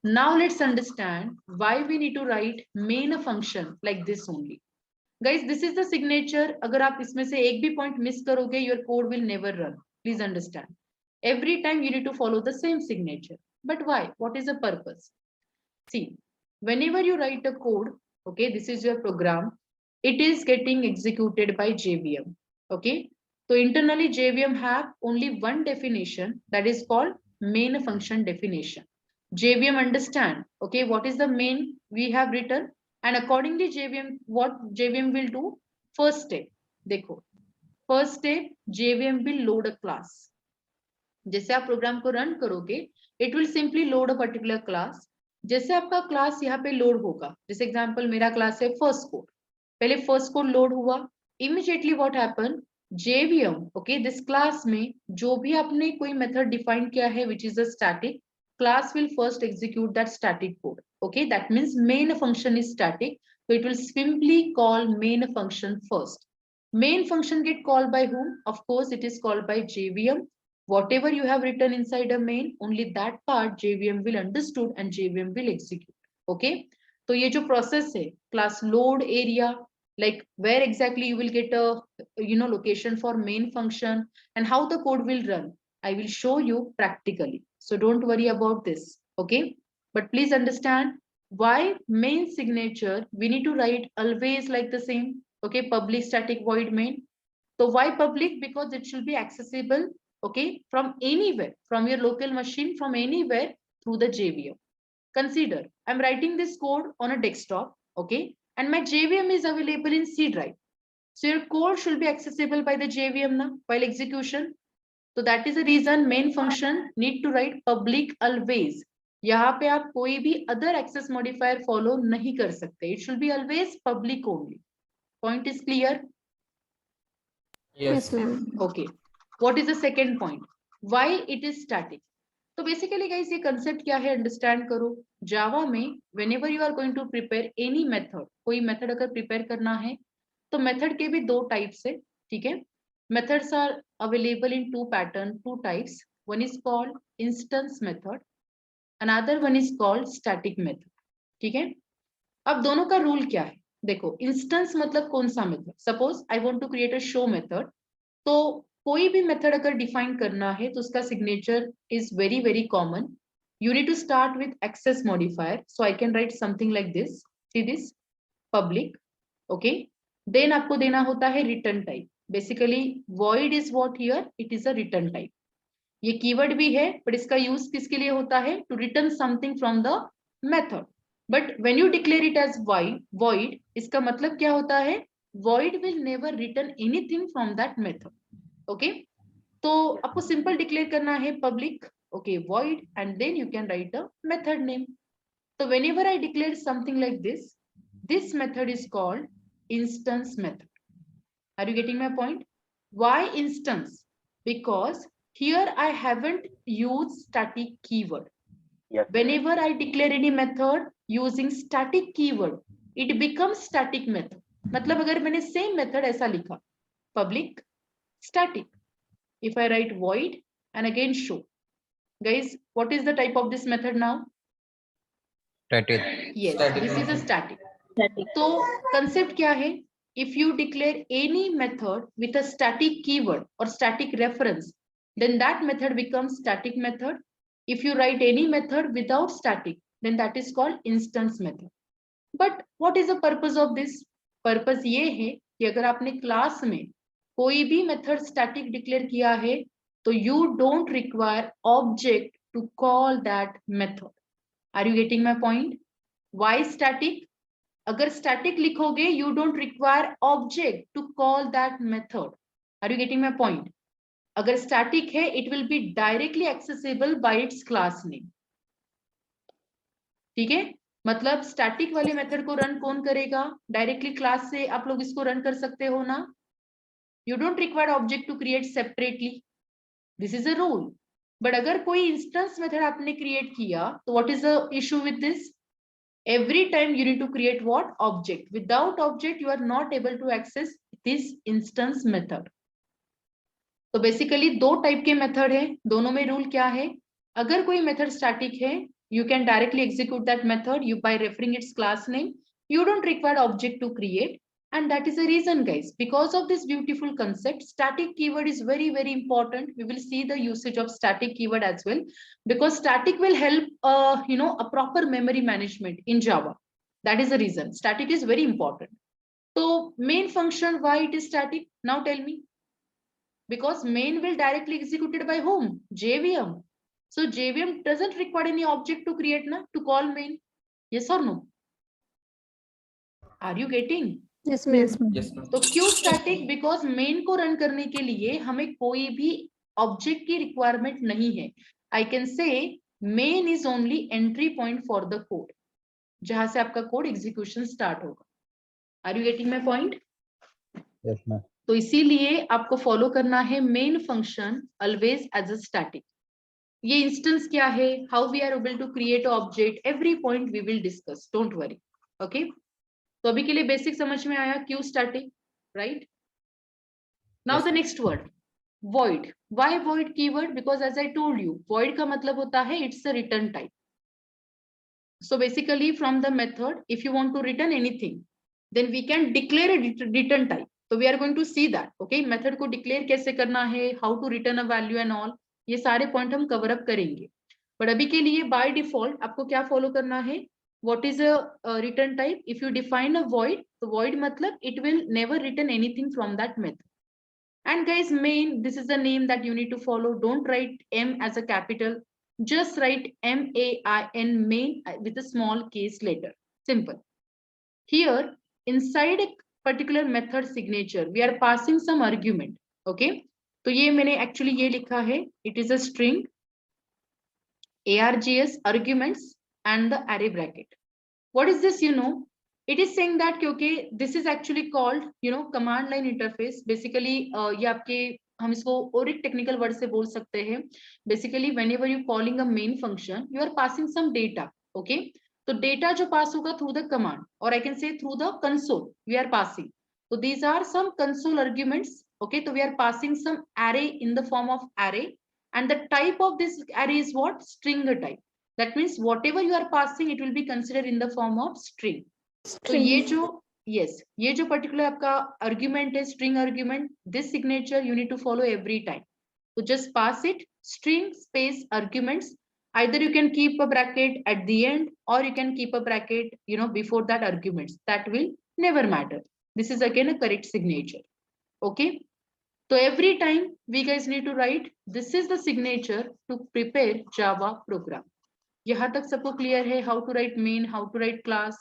Now let's understand why we need to write main function like this only. Guys, this is the signature. अगर आप इसमें से एक भी point miss करोगे, your code will never run. Please understand. Every time you need to follow the same signature. But why? What is the purpose? See, whenever you write a code, okay, this is your program, it is getting executed by JVM. Okay, so internally JVM have only one definition, that is called main function definition. JVM understand, okay, what is the main we have written, and accordingly JVM, what JVM will do? First step, देखो, first step JVM will load a class. जैसे आप programme को run करोगे, it will simply load a particular class. जैसे आपका class यहाँ पे load होगा, जैसे एग्जांपल मेरा क्लास है फर्स्ट कोड, पहले फर्स्ट कोड लोड हुआ, immediately what happen, JVM, okay, this class में जो भी आपने कोई मेथड डिफाइन किया है which is a static, class will first execute that static code. Okay, that means main function is static, so it will simply call main function first. Main function get called by whom? Of course it is called by JVM. Whatever you have written inside a main, only that part JVM will understood and JVM will execute. Okay, तो ये जो process है, class load area, like where exactly you will get a location for main function and how the code will run, I will show you practically. So don't worry about this. Okay, but please understand why main signature we need to write always like the same. Okay, public static void main. So why public? Because it should be accessible, okay, from anywhere, from your local machine, from anywhere through the JVM. Consider I'm writing this code on a desktop, okay, and my JVM is available in C drive. So your code should be accessible by the JVM now while execution. So that is the reason main function need to write public always. यहाँ पे आप कोई भी other access modifier follow नहीं कर सकते. It should be always public only. Point is clear? Yes. ma'am. Okay. What is the second point? Why it is static? तो basically guys ये कंसेप्ट क्या है अंडरस्टैंड करो। जावा में whenever you are going to prepare any method, कोई method अगर prepare करना है तो मेथड के भी दो टाइप्स है, ठीक है। Methods are available in two pattern, two types. One is called instance method, another one is called static method, ठीक है। अब दोनों का रूल क्या है, देखो इंस्टेंस मतलब कौन सा method, suppose I want to create a show method, तो कोई भी मेथड अगर डिफाइन करना है तो उसका signature is very very common. You need to start with access modifier, so I can write something like this, see this public, okay. Then आपको देना होता है return type, basically void is what here, it is a return type. ये keyword भी है but इसका use किसके लिए होता है, to return something from the method. But when you declare it as void, इसका मतलब क्या होता है, void will never return anything from that method, okay. तो आपको सिंपल डिक्लेयर करना है public, okay, void and then you can write a method name. So whenever I declare something like this method is called instance method. Are you getting my point? Why instance? Because here I haven't used static keyword. Yes. Whenever I declare any method using static keyword, it becomes static method. मतलब अगर मैंने same method ऐसा लिखा, public static. If I write void and again show, guys, what is the type of this method now? Static. Yes, Static this is a method. static. Static. तो concept क्या है? If you declare any method with a static keyword or static reference, then that method becomes static method. If you write any method without static, then that is called instance method. But what is the purpose of this? Purpose ये है कि अगर आपने class में कोई भी method static declare किया है तो you don't require object to call that method. Are you getting my point? Why static? अगर static लिखोगे you don't require object to call that method. Are you getting my point? अगर static है it will be directly accessible by its class name. ठीक है, मतलब static वाले method को run कौन करेगा, डायरेक्टली क्लास से आप लोग इसको रन कर सकते हो ना। You don't require object to create separately, this is a rule. But अगर कोई इंस्टेंस मेथड आपने क्रिएट किया तो what is the issue with this, every time you need to create what, object. Without object you are not able to access this instance method. तो basically दो type के method है, दोनों में rule क्या है, अगर कोई मेथड स्टैटिक है you can directly execute that method you by referring its class name. You don't require object to create, and that is the reason guys, because of this beautiful concept, static keyword is very very important. We will see the usage of static keyword as well, because static will help a proper memory management in Java. That is the reason static is very important. So main function, why it is static, now tell me. Because main will directly executed by whom, JVM. So JVM doesn't require any object to create na, to call main. Yes or no? Are you getting? Yes, ma'am. Yes, ma'am. तो क्यों static? Because main को run करने के लिए हमें कोई भी object की requirement नहीं है. I can say main is only entry point for the code, जहां से आपका code execution start होगा. Are you getting my point? Yes, ma'am. तो इसीलिए आपको फॉलो करना है main function always as a static. ये इंस्टेंस क्या है, how we are able to create object, every point we will discuss, don't worry, okay. तो अभी के लिए बेसिक समझ में आया, क्यों static, right. Now the next word void. Why void keyword? Because as I told you, void का मतलब होता है it's a return type. So basically from the method, if you want to return anything, then we can declare a return type. So we are going to see that, okay, method को declare कैसे करना है, how to return a value and all, ये सारे point हम cover up करेंगे. But अभी के लिए by default आपको क्या follow करना है, what is a return type? If you define a void, तो void मतलब it will never return anything from that method. And guys, main, this is the name that you need to follow. Don't write M as a capital. Just write MAIN, main, with a small case letter. Simple. Here, inside a particular method signature, we are passing some argument. Okay. तो ये मैंने actually ये लिखा है. It is a string, args, arguments, and the array bracket. What is this? You know, it is saying that क्योंकि this is actually called command line interface. Basically ये आपके हम इसको और एक टेक्निकल वर्ड से बोल सकते हैं. Basically whenever you calling a main function, you are passing some data. Okay, तो डेटा जो पास होगा थ्रू द कमांड, और I can say through the console we are passing. So these are some console arguments. Okay, so we are passing some array in the form of array, and the type of this array is what? String type. That means whatever you are passing, it will be considered in the form of string. तो ये जो ये जो particular आपका argument है, string argument, this signature you need to follow every time. तो just pass it, string space arguments. Either you can keep a bracket at the end, or you can keep a bracket, before that arguments. That will never matter. This is again a correct signature. Okay. So every time we guys need to write, this is the signature to prepare Java program. यहाँ तक सबको clear है how to write main, how to write class?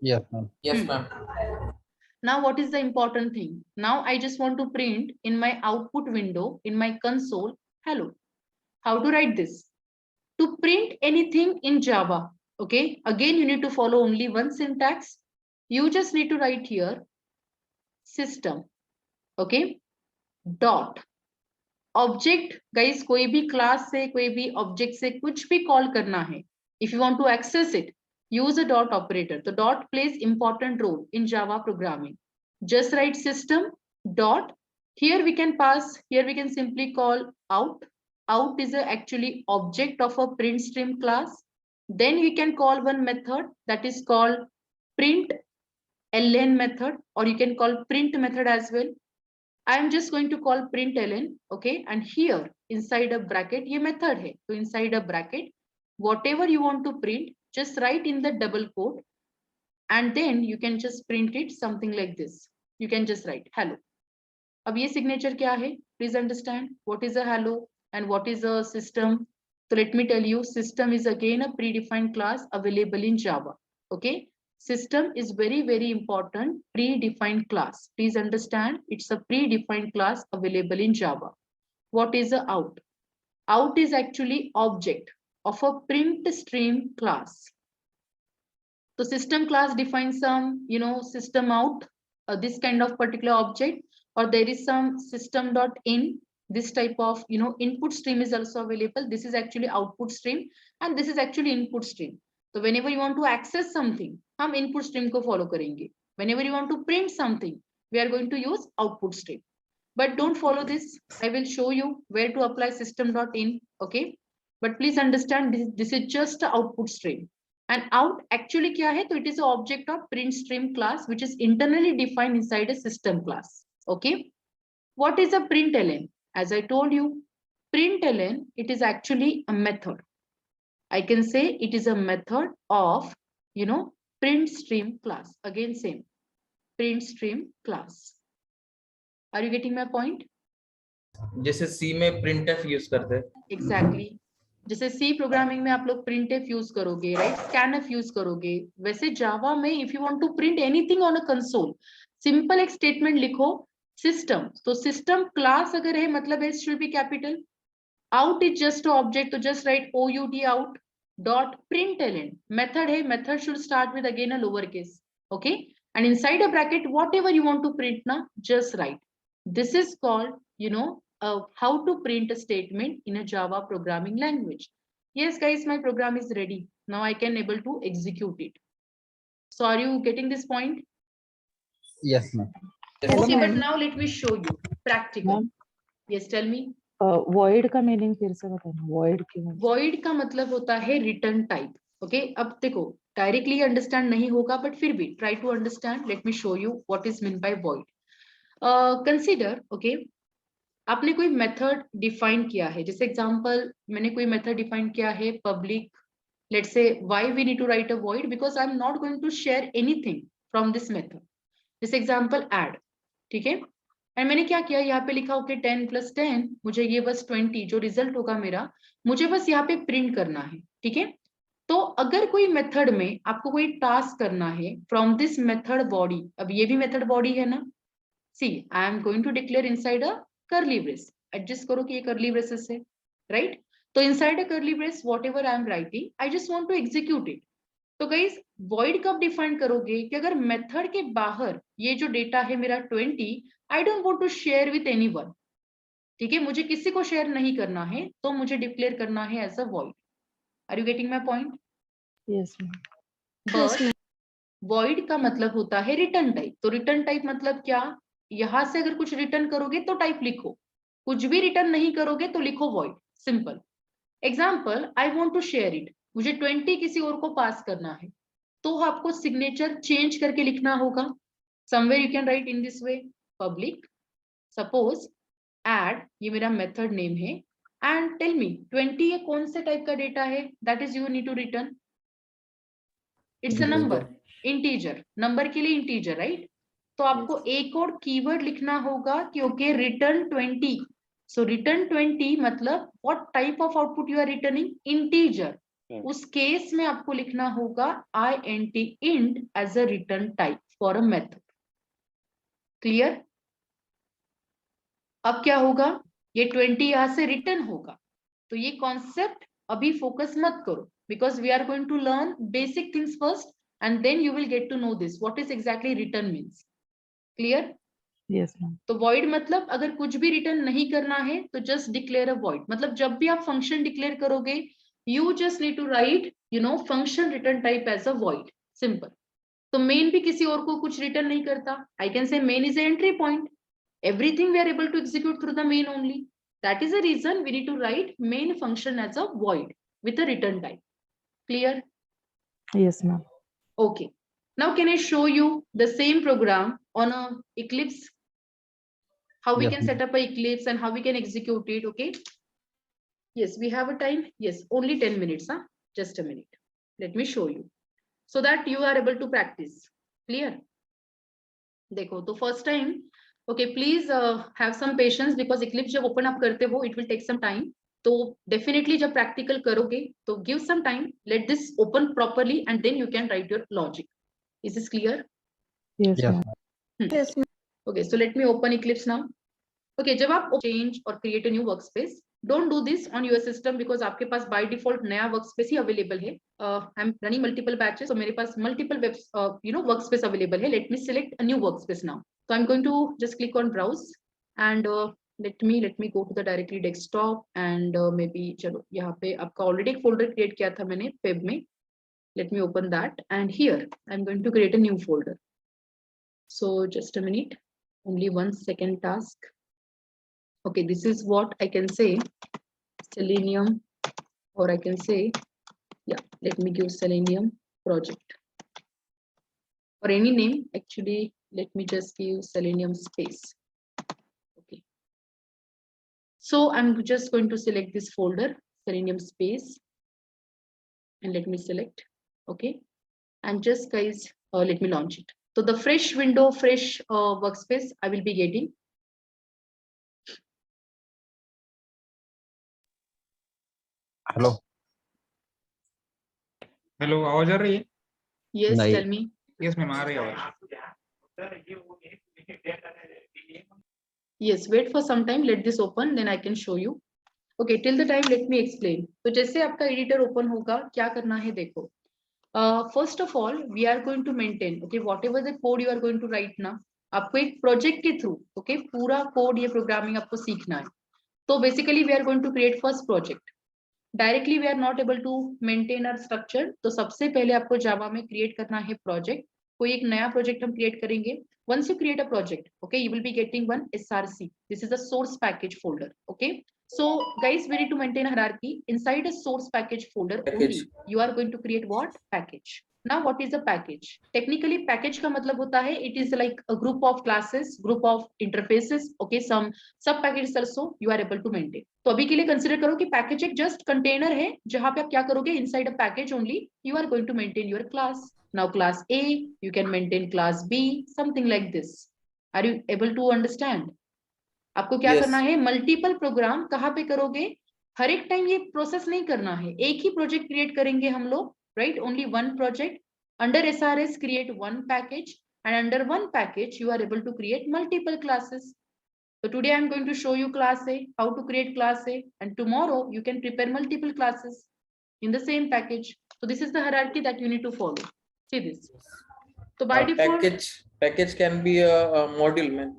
Yes, ma'am. Yes, ma'am. Now what is the important thing? Now I just want to print in my output window, in my console, hello. How to write this? To print anything in Java, okay, again you need to follow only one syntax. You just need to write here system, okay, dot object. Guys, कोई भी class से, कोई भी object से कुछ भी call करना है, if you want to access it, use a dot operator. The dot plays important role in Java programming. Just write system dot. Here we can pass, here we can simply call out. Out is actually object of a print stream class. Then we can call one method that is called print ln method, or you can call print method as well. I am just going to call print ln, okay, and here inside a bracket ये method है, so inside a bracket whatever you want to print, just write in the double quote, and then you can just print it something like this. You can just write hello. अब ये signature क्या है? Please understand what is a hello and what is a system. So let me tell you, system is again a predefined class available in Java. Okay, system is very, very important predefined class. Please understand, it's a predefined class available in Java. What is a out? Out is actually object of a print stream class. So system class defines some, system out, this kind of particular object, or there is some system.in. This type of, input stream is also available. This is actually output stream, and this is actually input stream. So whenever you want to access something, हम input stream को follow करेंगे. Whenever you want to print something, we are going to use output stream. But don't follow this. I will show you where to apply system.in. Okay. But please understand, this is just a output stream. And out actually क्या है? So it is an object of print stream class, which is internally defined inside a system class. Okay. What is a println? As I told you, println, it is actually a method. I can say it is a method of, print stream class. Again, same, print stream class. Are you getting my point? जैसे C में printf use करते हैं. Exactly. जैसे C programming में आप लोग printf use करोगे, right, scanf use करोगे, वैसे जावा में if you want to print anything on a console, simple एक स्टेटमेंट लिखो सिस्टम. तो सिस्टम क्लास अगर है मतलब S should be capital. Out is just object, तो just write out out dot println. Method है, method should start with again a lower case. Okay, and inside a bracket whatever you want to print ना, just right. This is called how to print a statement in a Java programming language. Yes, guys, my program is ready. Now I can able to execute it. So are you getting this point? Yes, ma'am. Okay, but now let me show you practical. Yes, tell me. void का meaning फिर से बताना. void क्यों? void का मतलब होता है return type. Okay, अब देखो डायरेक्टली अंडरस्टैंड नहीं होगा, बट फिर भी try to understand. Let me show you what is mean by void. Consider, okay, आपने कोई मेथड डिफाइन किया है. जैसे एग्जांपल मैंने कोई मेथड डिफाइन किया है public, let's say why we need to write a void, because I am not going to share anything from this method. जैसे एग्जांपल ऐड, ठीक है, एंड मैंने क्या किया, यहाँ पे लिखा ओके 10 + 10, मुझे ये बस 20 जो रिजल्ट होगा मेरा, मुझे बस यहाँ पे प्रिंट करना है. ठीक है, तो अगर कोई मेथड में आपको कोई टास्क करना है फ्रॉम दिस मेथड बॉडी, अब ये भी मेथड बॉडी है ना, see I am going to declare inside a curly brace. Adjust करो कि ये curly braces है, राइट. तो इनसाइड अ curly brace whatever I am writing, I just want to execute it. तो गाइस void कब डिफाइन करोगे कि अगर मेथड के बाहर ये जो डेटा है मेरा 20, I don't want to share with anyone. ठीक है, मुझे किसी को शेयर नहीं करना है तो मुझे डिक्लेयर करना है as a void. Are you getting my point? Yes, ma'am. But void का मतलब होता है रिटर्न टाइप. तो रिटर्न टाइप मतलब क्या? यहां से अगर कुछ रिटर्न करोगे तो टाइप लिखो, कुछ भी रिटर्न नहीं करोगे तो लिखो void. Simple example, I want to share it. मुझे 20 किसी और को पास करना है तो आपको सिग्नेचर चेंज करके लिखना होगा. Somewhere you can write in this way, public suppose add, ये मेरा मेथड नेम है, एंड टेल मी 20 ये कौन से टाइप का डेटा है that is you need to return. It's a number, integer. Number के लिए इंटीजर, राइट? तो आपको एक और कीवर्ड लिखना होगा क्योंकि रिटर्न 20. सो रिटर्न 20 मतलब what type of output you are returning? Integer. उस केस में आपको लिखना होगा int int as a return type for a method. Clear? अब क्या होगा? ये 20 यहां से रिटर्न होगा. तो ये कॉन्सेप्ट अभी फोकस मत करो because we are going to learn basic things first and then you will get to know this what is exactly return means. Clear? Yes, ma'am. तो void मतलब अगर कुछ भी रिटर्न नहीं करना है तो just declare a void. मतलब जब भी आप फंक्शन डिक्लेयर करोगे you just need to write function return type as a void. Simple. तो main भी किसी और को कुछ रिटर्न नहीं करता. I can say main is a entry point. Everything we are able to execute through the main only. That is the reason we need to write main function as a void with a return type. Clear? Yes, ma'am. Okay. Now can I show you the same program on a Eclipse? How we Yes, can ma'am. set up a Eclipse and how we can execute it, okay? Yes, we have a time. Yes, only 10 minutes, huh? Just a minute. Let me show you. So that you are able to practice. Clear? देखो, तो first time, okay, please have some patience because Eclipse जब open up करते हो, it will take some time. तो definitely जब practical करोगे तो give some time, let this open properly and then you can write your logic. Is this clear? Yes, Yes, ma'am. ma'am. Yes, ma'am. Okay, so let me open Eclipse now. Okay, जब आप change और create a new workspace, don't do this on your system because आपके पास by default नया workspace ही available है. I am running multiple batches, तो मेरे पास मल्टीपल वर्कस्पेस अवेलेबल है. Let me select a new workspace now. तो I am going to just click on browse and let me go to the directly desktop and maybe चलो यहाँ पे आपका already एक फोल्डर क्रिएट किया था मैंने फेब में. let me open that and here I'm going to create a new folder. So just a minute, only 1 second task. Okay, this is what I can say Selenium, or I can say, yeah, let me give Selenium project or any name. Actually, let me just give Selenium space. So I'm just going to select this folder, Selenium space, and let me select, okay, and just guys, let me launch it. So the fresh window, fresh workspace I will be getting. Hello. Hello, आवाज आ रही है? Yes, नहीं. tell me. Yes ma'am, आ रही है आवाज. Yes, wait for some time, let this open, then I can show you. Okay, till the time let me explain. तो जैसे आपका एडिटर ओपन होगा, क्या करना है देखो. First of all, we are going to maintain, okay, whatever the code you are going to write ना, आपको एक प्रोजेक्ट के थ्रू, okay, पूरा कोड ये प्रोग्रामिंग आपको सीखना है. तो basically we are going to create first project. Directly we are not able to maintain our structure. तो सबसे पहले आपको जावा में क्रिएट करना है प्रोजेक्ट. कोई एक नया प्रोजेक्ट हम क्रिएट करेंगे. Once you create a project, okay, you will be getting one src. This is a source package folder. Okay, so guys, we need to maintain a hierarchy inside a source package folder only. You are going to create what? Package. Now what is a package? Technically package का मतलब होता है it is like a group of classes, group of interfaces, okay, some sub packages also you are able to maintain. तो अभी के लिए consider करो कि पैकेज एक जस्ट कंटेनर है जहां पे आप क्या करोगे, inside a package only you are going to maintain your class. Now class A, you can maintain class B, something like this. Are you able to understand? आपको क्या करना है, मल्टीपल प्रोग्राम कहाँ पे करोगे, हर एक टाइम ये प्रोसेस नहीं करना है. एक ही प्रोजेक्ट क्रिएट करेंगे हम लोग, right? Only one project. Under SRS create one package and under one package you are able to create multiple classes. So today I am going to show you class A, how to create class A, and tomorrow you can prepare multiple classes in the same package. So this is the hierarchy that you need to follow. See this. So by default, package can be a module, man.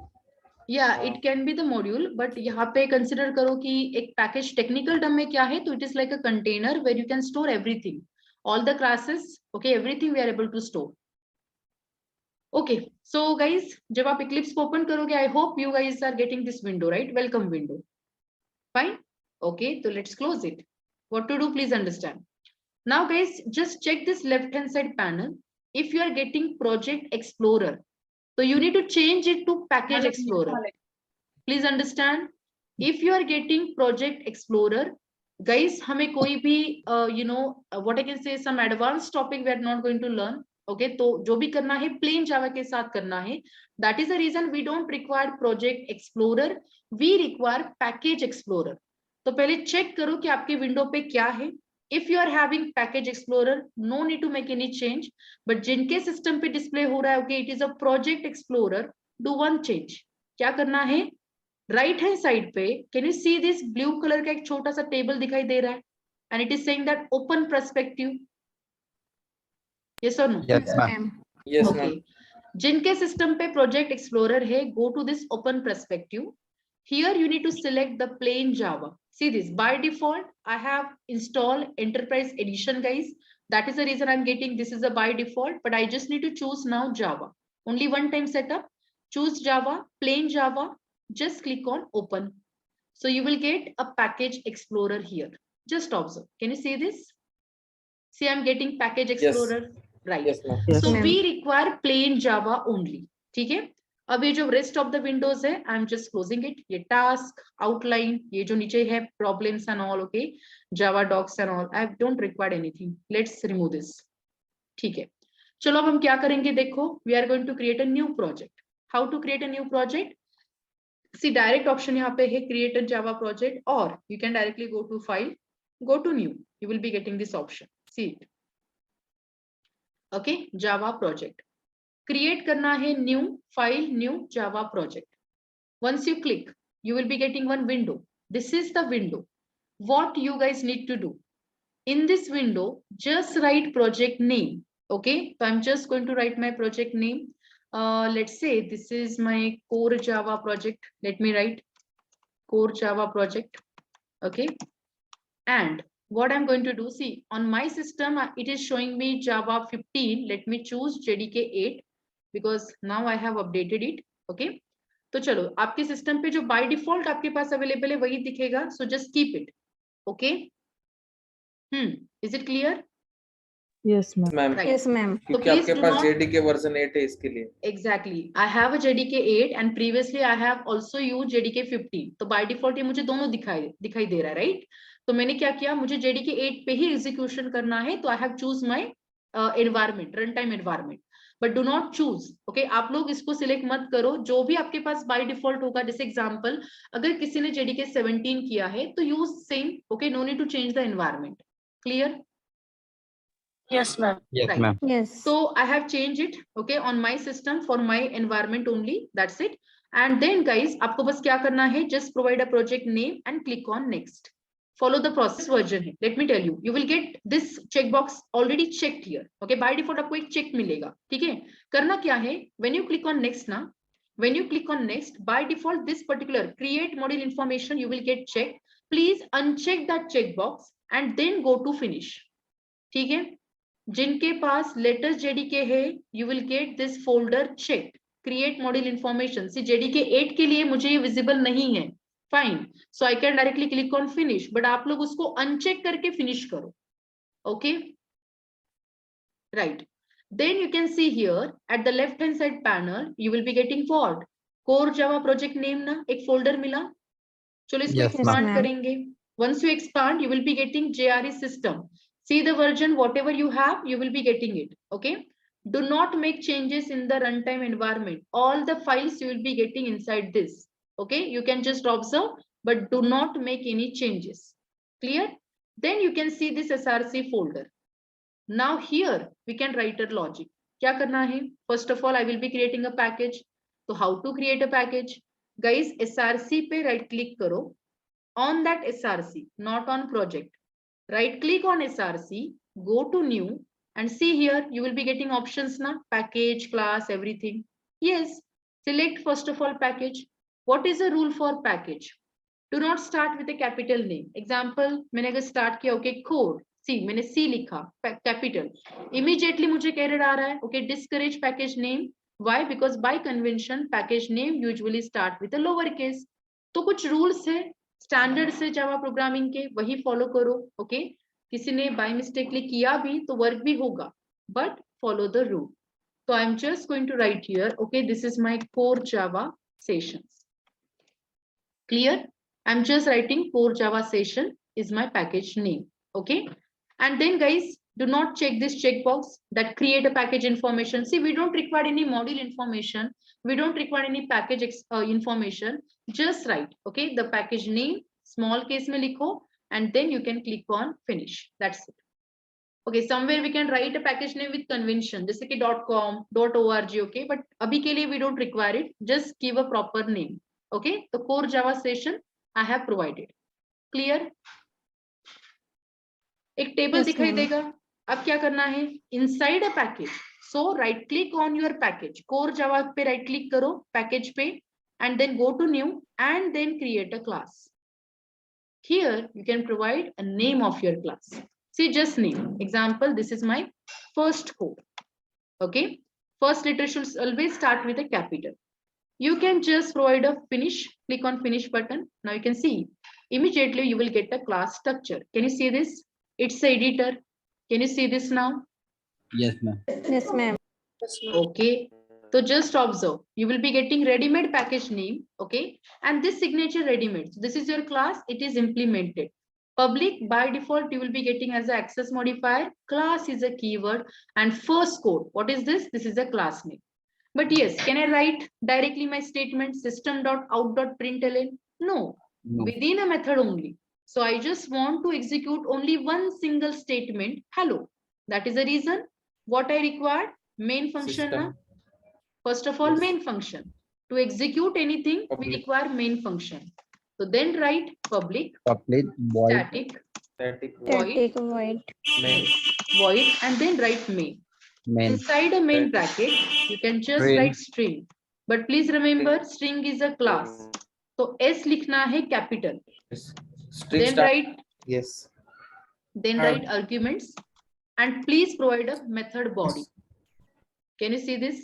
या it can be the module, but यहाँ पे consider करो कि एक package technical term में क्या है, तो it is like a container where you can store everything, all the classes, okay, everything we are able to store. Okay, so guys जब आप इक्लिप्स को ओपन करोगे, I hope you guys are getting this window, right, welcome window. Fine, okay, तो let's close it. What to do, please understand. Now guys, just check this left hand side panel. If you are getting Project Explorer, so you need to change it to Package Explorer. Please understand. If you are getting Project Explorer, guys, हमें कोई भी what I can say, some advanced topic we are not going to learn. Okay, तो जो भी करना है plain Java के साथ करना है. That is the reason we don't require Project Explorer. We require Package Explorer. तो पहले check करो कि आपके विंडो पे क्या है. If you are having Package Explorer, no need to make any change. But जिनके सिस्टम पे डिस्प्ले हो रहा है, okay, it is a Project Explorer, do one change. क्या करना है, राइट हैंड साइड पे can you see this blue colour का एक छोटा सा टेबल दिखाई दे रहा है, and it is saying that open perspective. Yes और no? Yes, ma'am. Yes, okay, ma'am. जिनके सिस्टम पे प्रोजेक्ट एक्सप्लोरर है, go to this open perspective. Here you need to select the plain Java. See this, by default I have installed Enterprise Edition, guys. That is the reason I'm getting this is a by default, but I just need to choose now Java. Only one time setup. Choose Java, plain Java. Just click on open. So you will get a Package Explorer here. Just observe. Can you see this? See, I'm getting Package Explorer. Right. Yes, ma'am. Yes. So ma'am. we require plain Java only. ठीक है. अब ये जो rest of the windows है, I am just closing it. ये task, outline, ये जो नीचे है problems and all, okay, Java docs and all, I don't require anything. Let's remove this. ठीक है, चलो अब हम क्या करेंगे, देखो, we are going to create a new project. How to create a new project? See, direct option यहाँ पे है, क्रिएट अ जावा प्रोजेक्ट, और you can directly go to file, go to new, you will be getting this option. See it. Okay, Java project create करना है, new file, new Java project. Once you click, you will be getting one window. This is the window. What you guys need to do in this window, just write project name. Okay, so I'm just going to write my project name. Let's say this is my core Java project. Let me write core Java project. Okay, and what I'm going to do, see, on my system it is showing me Java 15. Let me choose JDK 8 because now I have updated it. Okay, तो चलो, आपके system पे जो by default आपके पास available है वही दिखेगा. So just keep it. Okay, is it clear? Yes, ma'am. Ma'am. Right. Yes, ma'am. So क्योंकि please आपके do pass not. JDK version 8 है इसके लिए. Exactly. I have a JDK 8 and previously I have also used JDK 15. तो by default ये मुझे दोनों दिखाई दे रहा है, राइट? तो मैंने क्या किया, मुझे JDK 8 पे ही एग्जीक्यूशन करना है, तो I have choose my environment, runtime environment. But do not choose. Okay, आप लोग इसको सिलेक्ट मत करो, जो भी आपके पास by default होगा. जैसे एग्जांपल, अगर किसी ने JDK 17 किया है तो use same. Okay, no need to change the environment. Clear? Yes, ma'am. Yes, Right. ma'am. Yes. So I have changed it, okay, on my system for my environment only. That's it. And then guys, आपको बस क्या करना है, just provide a project name and click on next. Follow the process version. Let me tell you, you will get this checkbox already checked here. Okay, by default आपको एक check मिलेगा. ठीक है, करना क्या है, when you click on next ना, when you click on next, by default this particular create module information you will get checked. Please uncheck that checkbox and then go to finish. ठीक है, जिनके पास लेटेस्ट जेडीके है, you will get this folder check, create module information. See, JDK 8 के लिए मुझे ये visible नहीं है, fine, so I can directly click on finish, but आप लोग उसको अनचेक करके फिनिश करो. Okay, right. Then you can see here at the left hand side panel you will be getting what, core Java project name ना, एक folder मिला. चलो इसको Yes, एक्सपांड ma'am. करेंगे. Once you expand you will be getting JRE system. See the version, whatever you have, you will be getting it. Okay, do not make changes in the runtime environment. All the files you will be getting inside this. Okay, you can just observe, but do not make any changes. Clear? Then you can see this SRC folder. Now here we can write a logic. क्या करना है? First of all, I will be creating a package. So how to create a package? Guys, SRC पे right click करो. On that SRC, not on project. Right click on SRC, go to new, and see here you will be getting options now, package, class, everything. Yes, select first of all package. What is the rule for package? Do not start with a capital name. Example, मैंने अगर start किया okay core C, मैंने C लिखा capital. Immediately मुझे error आ रहा है. Okay, discourage package name. Why? Because by convention package name usually start with a lowercase. तो कुछ rules है standard से Java programming के, वही follow करो. Okay, किसी ने by mistakenly किया भी तो work भी होगा. But follow the rule. So I'm just going to write here. Okay, this is my core Java sessions. Clear? I'm just writing core Java session is my package name. Okay. And then guys, do not check this checkbox that create a package information. See, we don't require any module information. We don't require any package information. Just write, okay, the package name, small case mein likho, and then you can click on finish. That's it. Okay, somewhere we can write a package name with convention, जैसे कि .com, .org, okay, but अभी के लिए we don't require it. Just give a proper name. Okay, the core Java session I have provided. Clear? एक table Yes, दिखाई ma'am. देगा. अब क्या करना है? Inside a package. So right click on your package. Core Java पे right click करो package पे and then go to new and then create a class. Here you can provide a name of your class. See, just name. Example, this is my first code. Okay, first letter should always start with a capital. You can just provide a finish, click on finish button. Now you can see immediately you will get a class structure. Can you see this? It's the editor. Can you see this now? Yes, ma'am. Yes, ma'am. Yes, ma'am. Okay, so just observe. You will be getting ready-made package name. Okay, and this signature ready-made. So this is your class. It is implemented. Public by default you will be getting as an access modifier. Class is a keyword and first code. What is this? This is a class name. But yes, can I write directly my statement system.out.println? No, No. within a method only. So I just want to execute only one single statement, hello. That is the reason what I required, main function. Na? System. First of all, Yes. main function. To execute anything, we Public. require main function. So then write public, Public void static, Static void, void. main. void, and then write main. main. Inside a main Right. bracket, you can just String. write string. But please remember, string is a class. So S लिखना है capital. Yes. String Then start. write, Yes. then write arguments, and please provide a method body. Can you see this?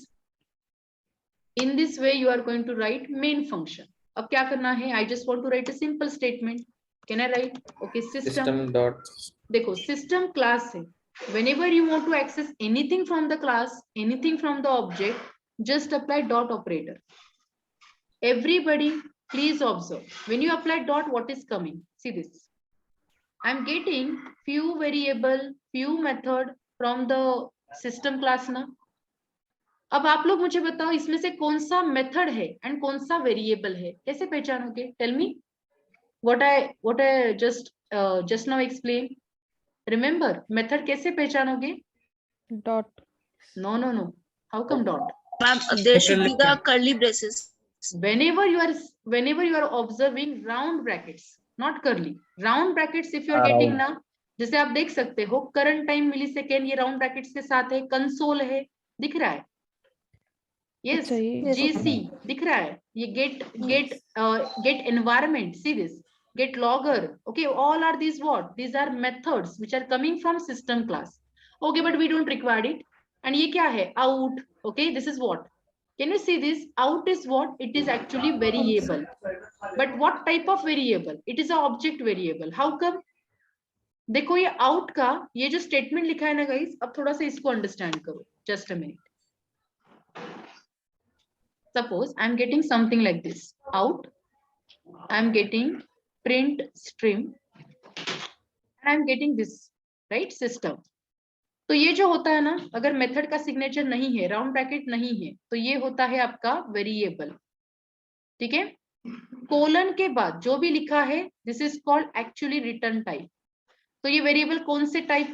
In this way, you are going to write main function. अब क्या करना है? I just want to write a simple statement. Can I write? Okay, system. System dot. देखो, system class है. Whenever you want to access anything from the class, anything from the object, just apply dot operator. Everybody, please observe. When you apply dot, what is coming? See this. I'm getting few variable, few method from the system class ना. अब आप लोग मुझे बताओ इसमें से कौन सा मेथड है एंड कौन सा वेरिएबल है, कैसे पहचानोगे? Tell me what I just now explain. Remember, method कैसे पहचानोगे? Dot. No no no, how come dot? Ma'am, there should be the curly braces. whenever you are observing round brackets, not curly, round brackets if you are getting ना, जैसे आप देख सकते हो current time millisecond, ये round brackets के साथ है, कंसोल है, दिख रहा है? यस, अच्छा, ये- जीसी दिख रहा है, ये get environment, see this, get logger, okay, all are these what? These are methods which are coming from system class. Okay, but we don't require it. And ये क्या है? Out. Okay, this is what? Can you see this? Out is what? It is actually variable. But what type of variable? It is an object variable. How come? देखो ये out का ये जो statement लिखा है ना guys, अब थोड़ा सा इसको understand करो. Just a minute. Suppose I'm getting something like this. Out. I'm getting print stream. And I'm getting this, right? System. तो ये जो होता है ना, अगर मेथड का सिग्नेचर नहीं है, राउंड ब्रैकेट नहीं है, तो ये होता है आपका वेरिएबल. ठीक है? कोलन के बाद जो भी लिखा है, this is called actually return type. तो ये वेरिएबल कौन से टाइप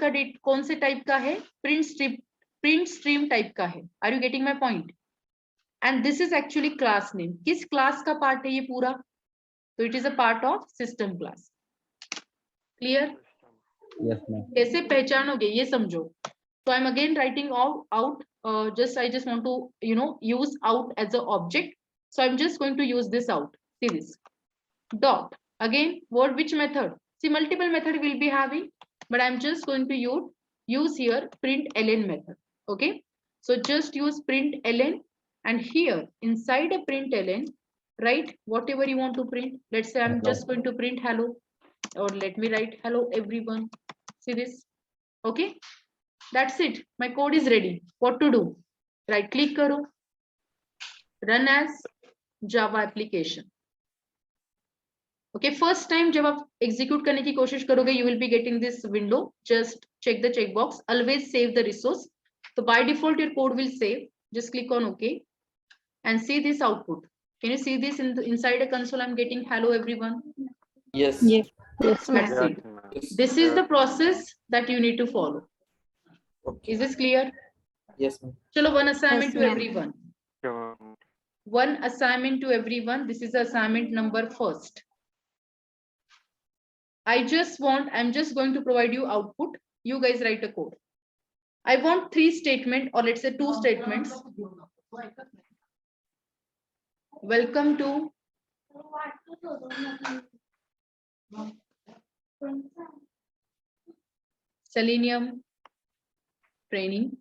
का है? प्रिंट स्ट्रीम टाइप का है. Are you getting my point? And this is actually class name. किस क्लास का पार्ट है ये पूरा? तो it is a part of system class. Clear? Yes, ma'am. कैसे पहचानोगे ये समझो. So I'm again writing out. I just want to use out as an object. So I'm just going to use this out. See this dot again. What which method? See, multiple method will be having, but I'm just going to use here print ln method. Okay, so just use print ln, and here inside a print ln, write whatever you want to print. Let's say I'm Hello. just going to print hello, or let me write hello everyone. See this? Okay, that's it. My code is ready. What to do? Right click karo, run as Java application. Okay, first time जब आप execute करने की कोशिश करोगे, you will be getting this window. Just check the checkbox. Always save the resource. So by default your code will save. Just click on OK and see this output. Can you see this in the, inside a console? I'm getting hello everyone. Yes. Yes. Yes, ma'am. That's it. Yes. This is the process that you need to follow. Okay. Is this clear? Yes, ma'am. Chalo, one assignment Yes, to ma'am. everyone. One assignment to everyone. This is assignment number first. I'm just going to provide you output. You guys write a code. I want 3 statements, or let's say 2 statements. Welcome to Selenium training.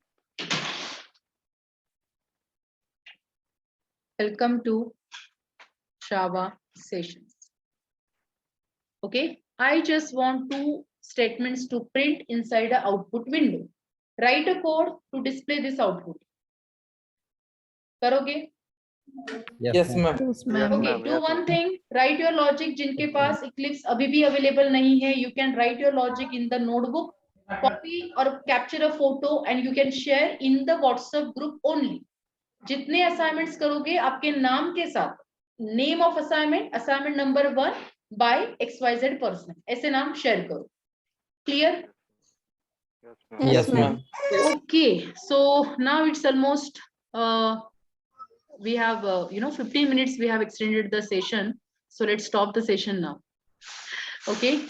Welcome to Java sessions. Okay, I just want 2 statements to print inside the output window. Write a code to display this output. Karoge? Yes, ma'am. Yes, ma'am. Okay, do one thing. Write your logic. जिनके पास Eclipse अभी भी available नहीं है, you can write your logic in the notebook, copy or capture a photo, and you can share in the WhatsApp group only. जितने assignments करोगे आपके नाम के साथ, name of assignment, assignment number 1 by XYZ person, ऐसे नाम share करो. Clear? Yes, ma'am. Okay, so now it's almost we have 15 minutes we have extended the session, so let's stop the session now. Okay.